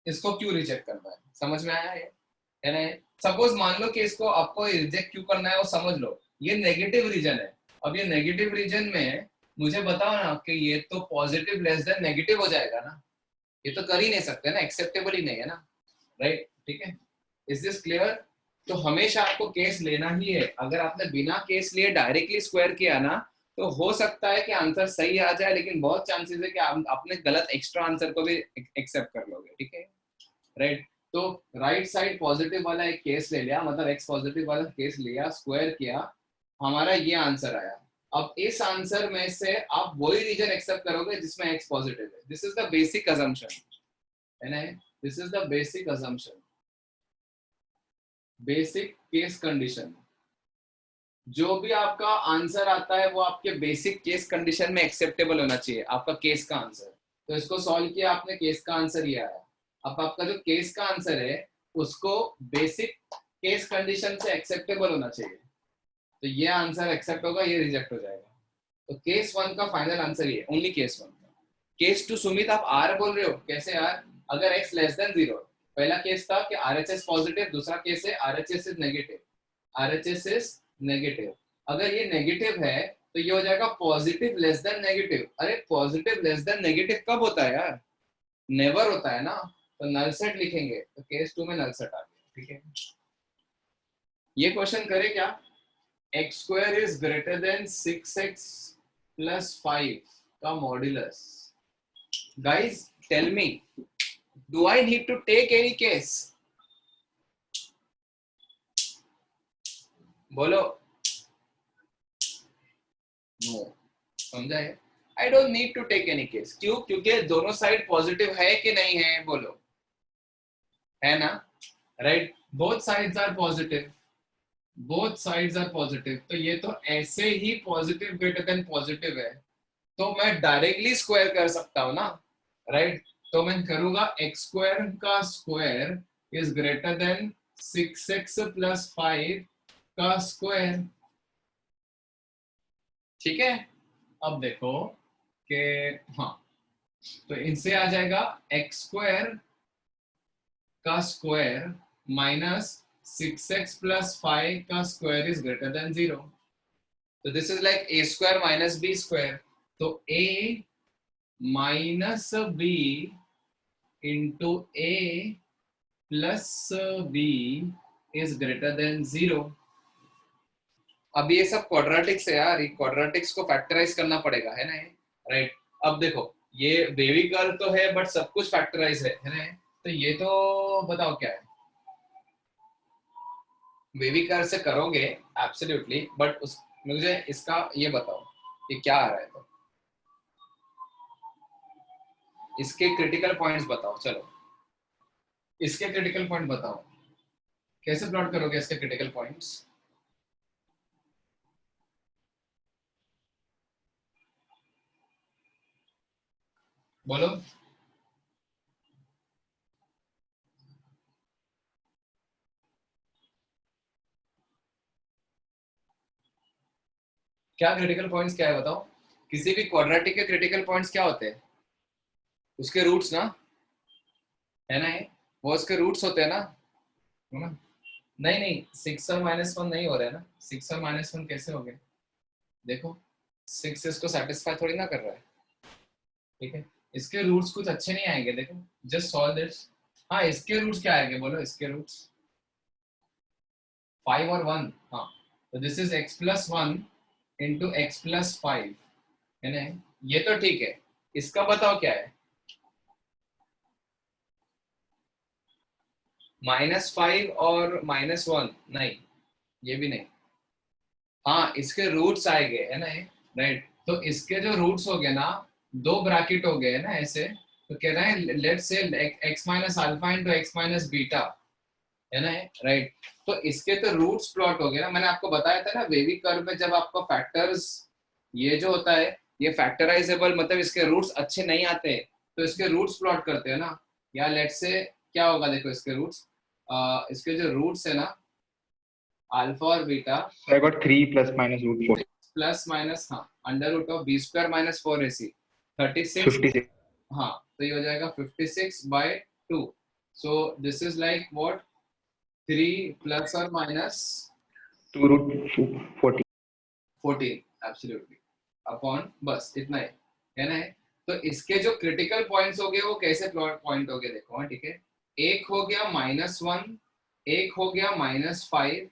इसको क्यों रिजेक्ट करना है। समझ में आया है ना? सपोज मान लो कि इसको आपको रिजेक्ट क्यों करना है वो समझ लो। ये नेगेटिव रीजन है। अब ये नेगेटिव रीजन में मुझे बताओ ना कि ये तो पॉजिटिव लेस देन नेगेटिव हो जाएगा ना, ये तो कर ही नहीं सकते ना, एक्सेप्टेबल ही नहीं है ना, राइट, ठीक है। Is this clear? तो हमेशा आपको केस लेना ही है। अगर आपने बिना केस लिए डायरेक्टली स्क्वायर किया ना तो हो सकता है कि आंसर सही आ जाए, लेकिन बहुत चांसेस है कि आप अपने गलत एक्स्ट्रा आंसर को भी एक्सेप्ट कर लोगे, ठीक है, राइट। तो राइट साइड पॉजिटिव वाला एक केस ले लिया, मतलब एक्स पॉजिटिव वाला केस लिया, स्क्वायर किया, हमारा ये आंसर आया। अब इस आंसर में से आप वही रीजन एक्सेप्ट करोगे जिसमें x पॉजिटिव है। This is the basic assumption, है ना? This is the basic assumption, basic case condition. जो भी आपका आंसर आता है वो आपके बेसिक केस कंडीशन में एक्सेप्टेबल होना चाहिए, आपका केस का आंसर। तो इसको सॉल्व किया आपने, केस का आंसर ये आया। अब आपका जो केस का आंसर है उसको बेसिक केस कंडीशन से एक्सेप्टेबल होना चाहिए। तो ये आंसर एक्सेप्ट होगा, ये रिजेक्ट हो जाएगा। तो केस 1 का फाइनल आंसर ये, ओनली केस 1 का। केस 2 सुमित आप आर बोल रहे हो, कैसे यार? अगर x लेस देन 0, पहला केस था कि RHS पॉजिटिव, दूसरा केस है RHS is negative, RHS is negative. अगर ये नेगेटिव है तो ये हो जाएगा पॉजिटिव लेस देन नेगेटिव। अरे पॉजिटिव लेस देन नेगेटिव कब होता है यार? नेवर होता है ना। तो नल सेट लिखेंगे, तो केस 2 में नल सेट आ गया, ठीक है। ये क्वेश्चन करे क्या? x square is greater than 6x plus 5 का modulus. Guys, tell me, do I need to take any case? बोलो। No, समझा है? I don't need to take any case. क्यों? क्योंकि दोनों साइड पॉजिटिव है कि नहीं है, बोलो, है ना, right? Both sides are positive. Both sides are positive, तो ये तो ऐसे ही पॉजिटिव ग्रेटर देन पॉजिटिव है, तो मैं डायरेक्टली स्क्वायर कर सकता हूँ ना, राइट? तो मैं करूंगा एक्स स्क्वायर का square is greater then 6x + 5 का स्क्वायर। ठीक है, अब देखो कि हाँ, तो इनसे आ जाएगा एक्स स्क्वायर का स्क्वायर माइनस 6x + 5 का स्क्वायर इज ग्रेटर देन 0। तो this is like a square minus b square, तो a minus b into a plus b is greater than 0। अब ये सब क्वाड्रेटिक्स है यार, ये क्वाड्रेटिक्स को फैक्टराइज करना पड़ेगा, है ना, राइट? अब देखो ये वेवी कर्व तो है बट सब कुछ फैक्टराइज है ना? तो ये तो बताओ क्या है, वेवी कर्व से करोगे एब्सोल्युटली, बट उस मुझे इसका ये बताओ कि क्या आ रहा है, तो इसके क्रिटिकल पॉइंट्स बताओ। चलो इसके क्रिटिकल पॉइंट बताओ, कैसे प्लॉट करोगे इसके क्रिटिकल पॉइंट्स? बोलो। क्या क्रिटिकल पॉइंट्स क्या है बताओ? किसी भी क्वाड्रेटिक के क्रिटिकल पॉइंट्स क्या होते हैं? उसके रूट्स ना, है ना, वो उसके रूट्स होते हैं ना, है ना? नहीं नहीं, 6 और -1 नहीं हो रहा है ना, 6 और -1 कैसे हो गए? देखो 6 इसको सेटिस्फाई थोड़ी ना कर रहा है, ठीक है? इसके रूट्स कुछ अच्छे नहीं आएंगे, देखो जस्ट सॉल्व दिस। हाँ, इसके रूट्स क्या आएंगे बोलो? इसके रूट्स 5 और 1, हाँ, तो this is x + 1 into x + 5, है ना? ये तो ठीक है, इसका बताओ क्या है? -5 और -1 नहीं, ये भी नहीं। हाँ, इसके रूट्स आएंगे, है ना, राइट? तो इसके जो रूट्स हो गए ना, 2 ब्रैकेट हो गए ना ऐसे, तो कह रहे हैं let's say x - α into x - beta, है ना, राइट? तो इसके तो रूट्स प्लॉट हो गए ना, मैंने आपको बताया था ना वेवी कर्व में जब आपको फैक्टर्स ये जो होता है ये फैक्टराइजेबल, मतलब इसके रूट्स अच्छे नहीं आते तो इसके रूट्स प्लॉट करते हैं ना, या लेट्स से क्या होगा, देखो इसके रूट्स, इसके जो रूट्स है ना अल्फा और beta, So I got 3 ± √4 plus minus, हाँ, √(b² - 4ac 36, 56 हाँ, तो ये हो जाएगा 56/2। So this is like what, 3 plus और माइनस 2√14 14 एब्सोल्युटली अपॉन, बस इतना ही, है ना? तो इसके जो क्रिटिकल पॉइंट्स हो गए वो कैसे प्लॉट पॉइंट हो गए देखो, हाँ, ठीक है? एक हो गया -1, एक हो गया -5,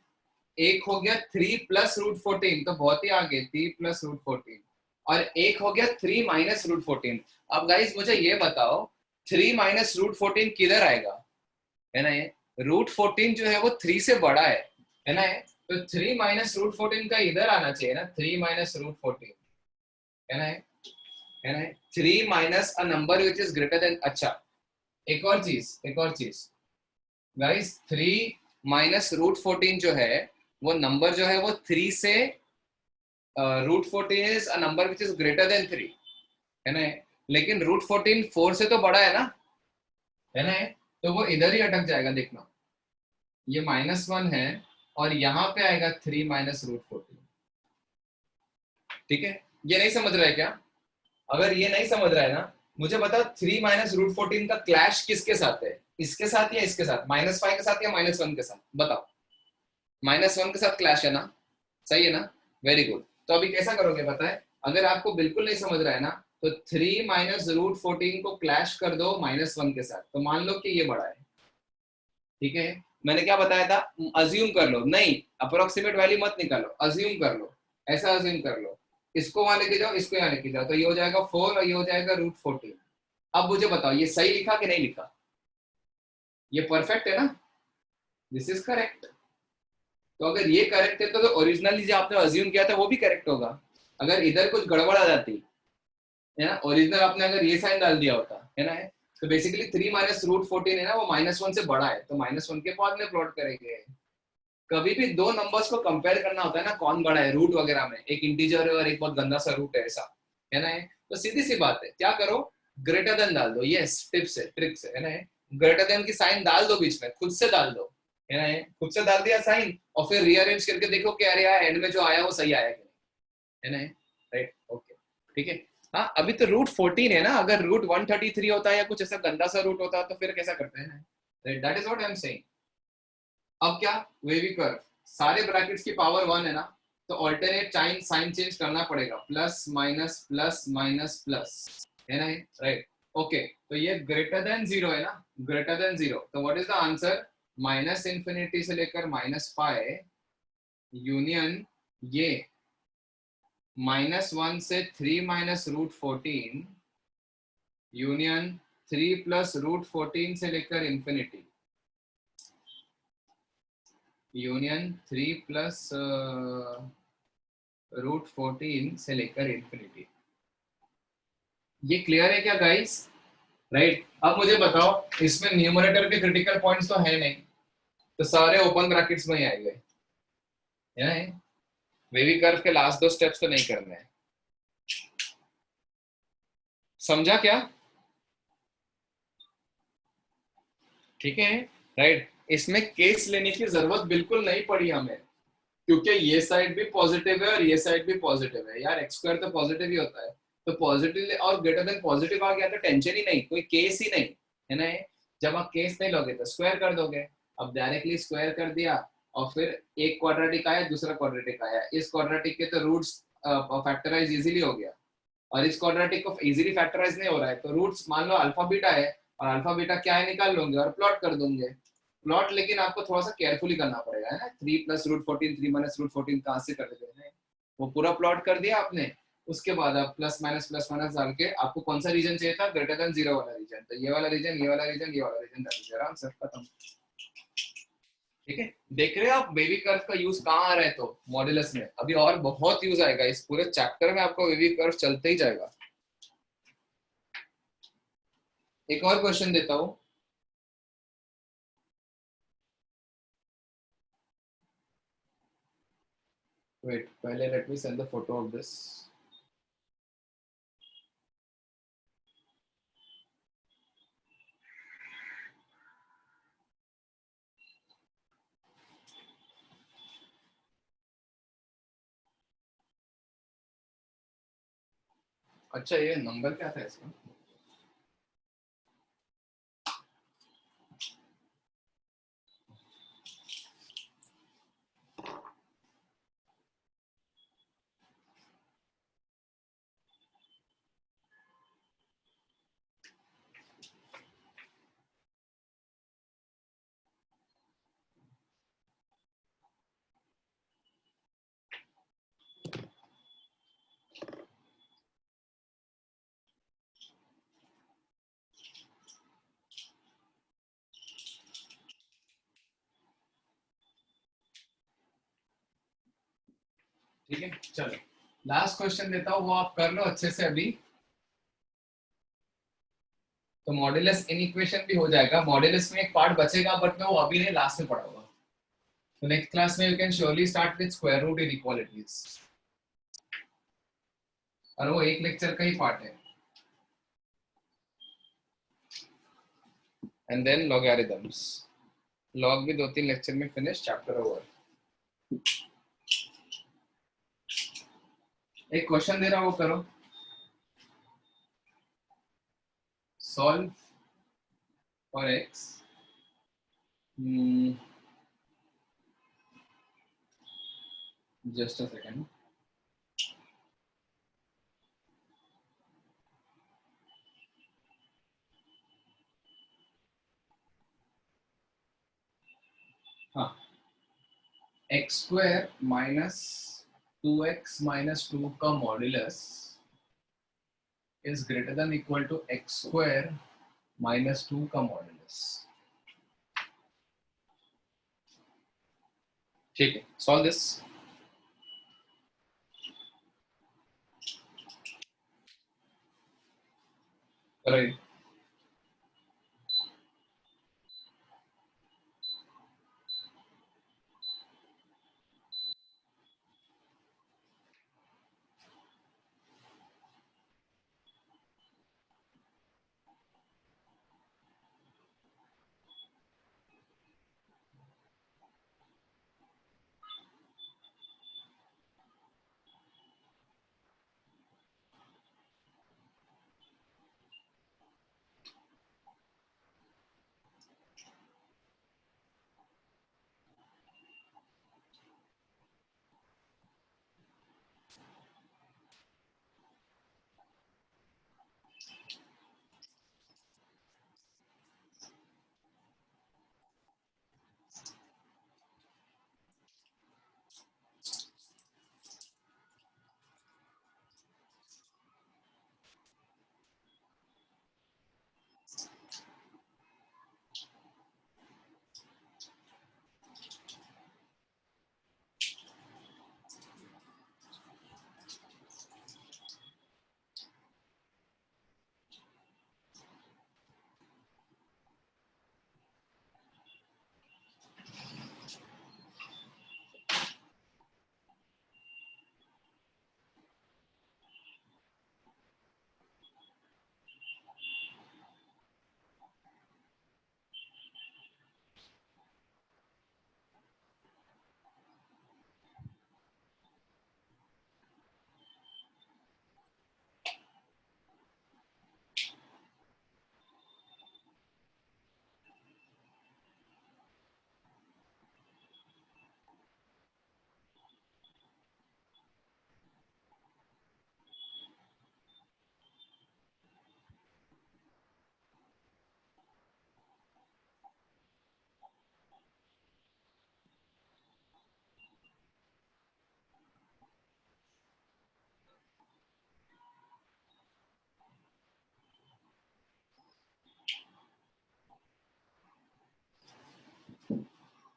एक हो गया 3 + √14, तो बहुत ही आगे 3 + √14, और एक हो गया 3 - √14। अब गाइस मुझे ये बताओ 3 - √14 किधर आएगा, है ना? ये √14 जो है वो 3 से बड़ा है ना? तो 3 - √14 का इधर आना चाहिए ना, 3 - √14, है ना? 3 minus a number which is greater then, अच्छा एक और चीज गाइस, 3 - √14 जो है वो नंबर जो है वो 3 से, √14 is a number which is greater then 3, है ना? लेकिन √14 4 से तो बड़ा है ना, है ना? तो वो इधर ही अटक जाएगा, देखना ये -1 है और यहाँ पे आएगा 3 - √14, ठीक है? ये नहीं समझ रहा है क्या? अगर ये नहीं समझ रहा है ना, मुझे बताओ 3 - √14 का क्लैश किसके साथ है, इसके साथ या इसके साथ, -5 के साथ या -1 के साथ? बताओ, -1 के साथ क्लैश है ना, सही है ना? Very good. तो अभी कैसा करोगे पता है, अगर आपको बिल्कुल नहीं समझ रहा है ना, तो 3 - √14 को क्लैश कर दो -1 के साथ, तो मान लो कि ये बड़ा है, ठीक है? मैंने क्या बताया था, अज्यूम कर लो, नहीं अप्रोक्सीमेट वैल्यू मत निकालो, अज्यूम कर लो, ऐसा अज्यूम कर लो, इसको वहां लेके जाओ, इसको यहाँ लेके जाओ, तो ये हो जाएगा 4 और ये हो जाएगा √14। अब मुझे बताओ ये सही लिखा कि नहीं लिखा? ये परफेक्ट है ना, दिस इज करेक्ट। तो अगर ये करेक्ट है तो ओरिजिनली जो आपने अज्यूम किया था वो भी करेक्ट होगा। अगर इधर कुछ गड़बड़ आ जाती है ना, ओरिजिनल आपने अगर ये साइन डाल दिया होता है ना, तो बेसिकली 3 - √14 है ना, वो -1 से बड़ा है, तो -1 के बाद में प्लॉट करेंगे, कभी भी दो नंबर्स को कंपेयर करना होता है ना, कौन बड़ा है रूट वगैरह में, एक इंटीजर है और एक बहुत गंदा सा रूट है, ऐसा है ना। तो सीधी सी बात है, क्या करो, ग्रेटर देन डाल दो। यस, टिप्स है, ट्रिक्स है ना। ग्रेटर देन की साइन डाल दो बीच में, खुद से डाल दो, है ना। खुद से डाल दिया साइन और फिर रीअरेंज करके देखो कि अरे यार एंड में जो आया वो सही आया कि नहीं, है ना। राइट, ओके, ठीक है। हाँ, अभी तो रूट 14 है ना, अगर रूट 133 होता है या कुछ ऐसा गंदा सा रूट होता तो फिर कैसा करते हैं, right. That is what I am saying. अब क्या, वेवी कर्व, सारे ब्रैकेट्स की पावर 1 है ना, तो ऑल्टरनेट साइन चेंज करना पड़ेगा, plus minus plus minus plus, है ना, राइट। ओके, तो ये ग्रेटर देन 0 है ना, ग्रेटर देन 0, तो what is the answer, minus infinity से लेकर माइनस पाई यूनियन ये -1 से 3 minus root 14 union 3 plus root 14 से लेकर इंफिनिटी यूनियन 3 प्लस रूट 14 से लेकर इंफिनिटी। ये क्लियर है क्या गाइस, राइट। अब मुझे बताओ, इसमें न्यूमरेटर के क्रिटिकल पॉइंट्स तो है नहीं, तो सारे ओपन ब्रैकेट्स में ही आएंगे, है ना। वेवी कर्व के लास्ट दो स्टेप्स तो नहीं करने हैं, समझा क्या, ठीक है, राइट। इसमें केस लेने की जरूरत बिल्कुल नहीं पड़ी हमें, क्योंकि ये साइड भी पॉजिटिव है और ये साइड भी पॉजिटिव है यार, एक्स स्क्वायर तो पॉजिटिव ही होता है, तो पॉजिटिव और ग्रेटर देन पॉजिटिव आ गया तो टेंशन ही नहीं, कोई केस ही नहीं, है ना। जब आप केस नहीं लोगे तो स्क्वायर कर दोगे। अब डायरेक्टली स्क्वायर कर दिया और फिर एक क्वाड्रेटिक आया, दूसरा क्वाड्रेटिक आया, इस क्वाड्रेटिक के तो रूट्स फैक्टराइज इजीली हो गया और इस क्वाड्रेटिक को इजीली फैक्टराइज नहीं हो रहा है, तो रूट्स मान लो अल्फा बीटा है और अल्फा बीटा क्या है निकाल लोगे और प्लॉट कर दोगे। प्लॉट लेकिन आपको थोड़ा सा केयरफुली करना पड़ेगा, है ना। 3 प्लस रूट 14 3 माइनस रूट 14 कहाँ से कर देते हैं, वो पूरा प्लॉट कर दिया आपने। उसके बाद आप प्लस माइनस डाल के आपको कौन सा रीजन चाहिए था, ग्रेटर देन 0 वाला रीजन, तो ये वाला रीजन, ये वाला रीजन, ये वाला रीजन डाल दीजिए, आराम से खत्म, ठीक है। देख रहे हो आप वेवी कर्व का यूज कहाँ आ रहा है, तो मॉड्यूलस में अभी और बहुत यूज आएगा, इस पूरे चैप्टर में आपको वेवी कर्व चलते ही जाएगा। एक और क्वेश्चन देता हूं, वेट, पहले let me send the photo of this. अच्छा, ये नंबर क्या था इसका, ठीक है। चलो लास्ट क्वेश्चन देता हूँ, वो आप कर लो अच्छे से अभी, तो मॉड्यूलस इनइक्वेशन भी हो जाएगा। मॉड्यूलस में एक पार्ट बचेगा बट मैं वो अभी नहीं, लास्ट में पढ़ाऊंगा। तो नेक्स्ट क्लास में you can surely start with square root inequalities, और वो एक लेक्चर का ही पार्ट है, एंड देन लॉगरिथम्स। लॉग भी 2-3 लेक्चर में फिनिश, चैप्टर ओवर। एक क्वेश्चन दे रहा हूं, वो करो, solve for x just a second, हाँ, x square minus 2x minus 2 का modulus is greater than equal to x square minus 2 का मॉड्यूलस, ठीक है। Solve this, right.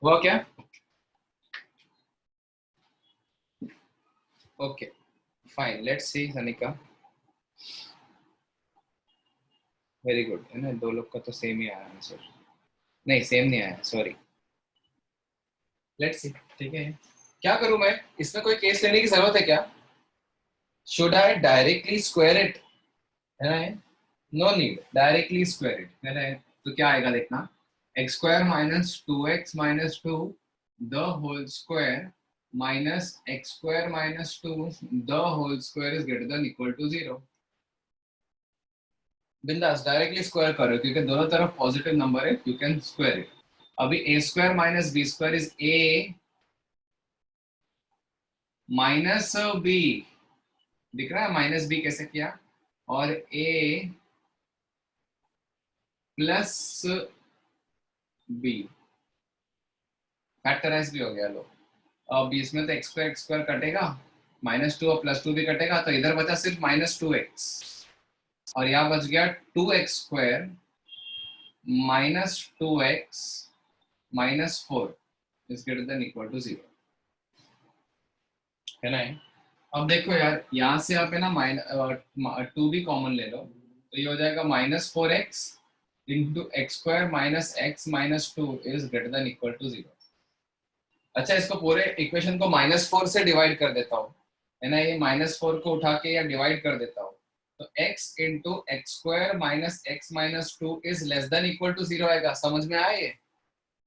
हुआ क्या? Okay fine, let's see Sanika. Very good है ना, दो लोग का तो सेम ही आया आंसर, नहीं सेम नहीं आया, सॉरी। लेट्स सी, ठीक है। क्या करूं मैं इसमें, कोई केस लेने की जरूरत है क्या? Should I directly square it, है ना? No need, directly square it, है ना? तो क्या आएगा देखना, x square minus 2x minus 2 the whole square minus x square minus 2 the whole square is greater than equal to 0। बिंदास डायरेक्टली स्क्वायर करो, क्योंकि दोनों तरफ पॉजिटिव नंबर है, यू कैन स्क्वायर इट। अभी a square minus b square is a minus b, दिख रहा है माइनस b कैसे किया, और a प्लस b फैक्टराइज भी हो गया। लो अब इसमें तो x स्क्वायर कटेगा, माइनस 2 और प्लस 2 भी कटेगा, तो इधर बचा सिर्फ माइनस 2x, और यहाँ बच गया 2x square minus 2x minus 4 is greater than equal to 0, है ना? अब देखो यार, यहाँ से आप है ना 2 भी कॉमन ले लो, तो ये हो जाएगा minus 4x into x square minus x minus 2 is greater than equal to 0। अच्छा, इसको पूरे इक्वेशन को -4 से डिवाइड कर देता हूँ, है ना? ये -4 को उठा के या डिवाइड कर देता हूँ, तो x into x square minus x minus 2 is less than equal to 0 आएगा। समझ में आया? ये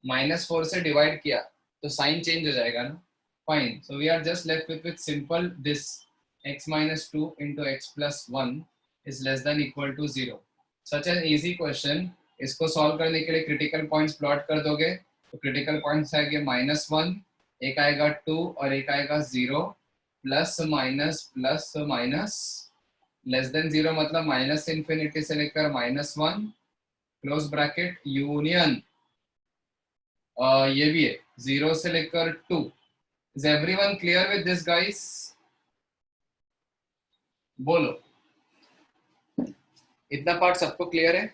-4 से डिवाइड किया तो साइन चेंज हो जाएगा ना। Fine, so we are just left with simple this x minus 2 into x plus 1 is less than equal to 0। Such an easy question. इसको सॉल्व करने के लिए क्रिटिकल पॉइंट्स प्लॉट कर दोगे, तो क्रिटिकल पॉइंट्स आएंगे -1, एक आएगा 2 और एक आएगा 0, प्लस माइनस लेस देन 0 मतलब माइनस इंफिनिटी से लेकर -1 क्लोज ब्रैकेट यूनियन, ये भी है 0 से लेकर 2। Is everyone clear with this guys? बोलो, इतना पार्ट सबको क्लियर है?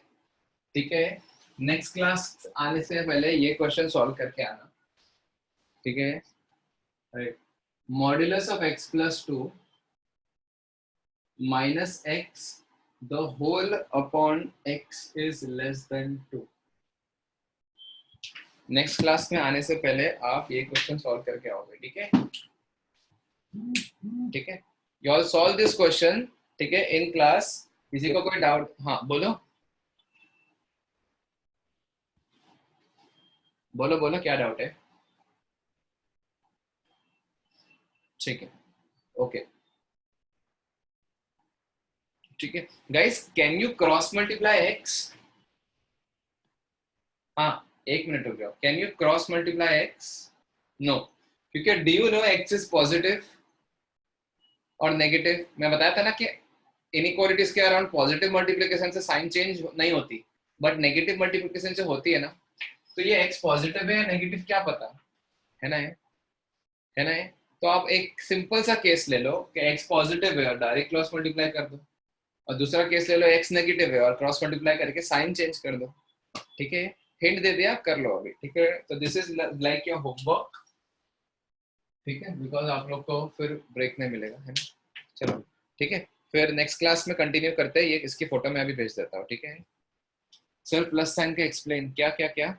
ठीक है, नेक्स्ट क्लास आने से पहले ये क्वेश्चन सॉल्व करके आना, ठीक है? Modulus of x plus 2 minus x the whole upon x is less than 2। Next class में आने से पहले आप ये क्वेश्चन सॉल्व करके आओगे, ठीक है? ठीक है, you all solve this question, ठीक है, इन क्लास। किसी को कोई डाउट? हाँ बोलो बोलो बोलो, क्या डाउट है? ठीक है, ओके, ठीक है guys, can you cross multiply x? हाँ, एक मिनट हो गया, can you cross multiply x? No, क्योंकि do you know x is positive और नेगेटिव? मैं बताया था ना कि इनइक्वालिटीज के अराउंड पॉजिटिव मल्टीप्लिकेशन से साइन चेंज नहीं होती, बट नेगेटिव मल्टीप्लिकेशन से होती है ना। तो ये x पॉजिटिव है या नेगेटिव क्या पता, है ना? है ना? तो आप एक सिंपल सा केस ले लो कि x पॉजिटिव है और डायरेक्ट क्रॉस मल्टीप्लाई कर दो, और दूसरा केस ले लो x नेगेटिव है और क्रॉस मल्टीप्लाई करके साइन चेंज कर दो, ठीक है? हिंट दे दिया, कर लो अभी, ठीक है? तो this is like your homework, ठीक है, बिकॉज आप लोग को फिर ब्रेक नहीं मिलेगा, है ना? चलो ठीक है, फिर नेक्स्ट क्लास में कंटिन्यू करते हैं। ये इसकी फोटो मैं अभी भेज देता हूँ, ठीक है? सर प्लस साइन का एक्सप्लेन, क्या क्या क्या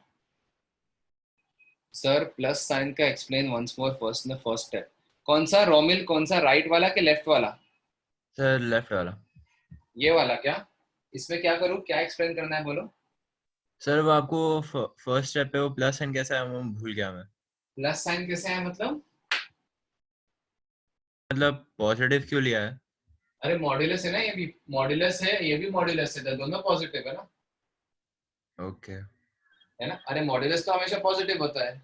सर? प्लस साइन का explain once more first the first step. कौन सा रोमिल, कौन सा, राइट वाला कि लेफ्ट वाला? सर लेफ्ट वाला। ये वाला क्या? इसमें क्या करूँ, क्या एक्सप्लेन करना है, बोलो। सर वो आपको फर्स्ट स्टेप पे वो प्लस साइन कैसा है वो भूल गया मैं। प्लस साइन कैसे है मतलब पॉजिटिव क्यों लिया है? अरे मॉड्यूलस है ना, ये भी मॉड्यूलस है, ये भी मॉड्यूलस है, तो दोनों पॉजिटिव है ना। ओके, है ना? अरे मॉड्यूलस तो हमेशा पॉजिटिव होता है,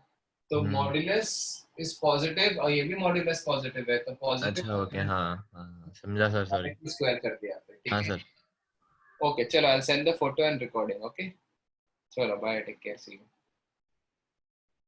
तो मॉड्यूलस इज पॉजिटिव और ये भी मॉड्यूलस पॉजिटिव है, तो पॉजिटिव। अच्छा ओके, हाँ हाँ समझा सर, सॉरी। स्क्वायर कर दिया फिर, ठीक हाँ है सर। ओके, चलो I will send the photo and recording, okay? चलो bye, take care, see you.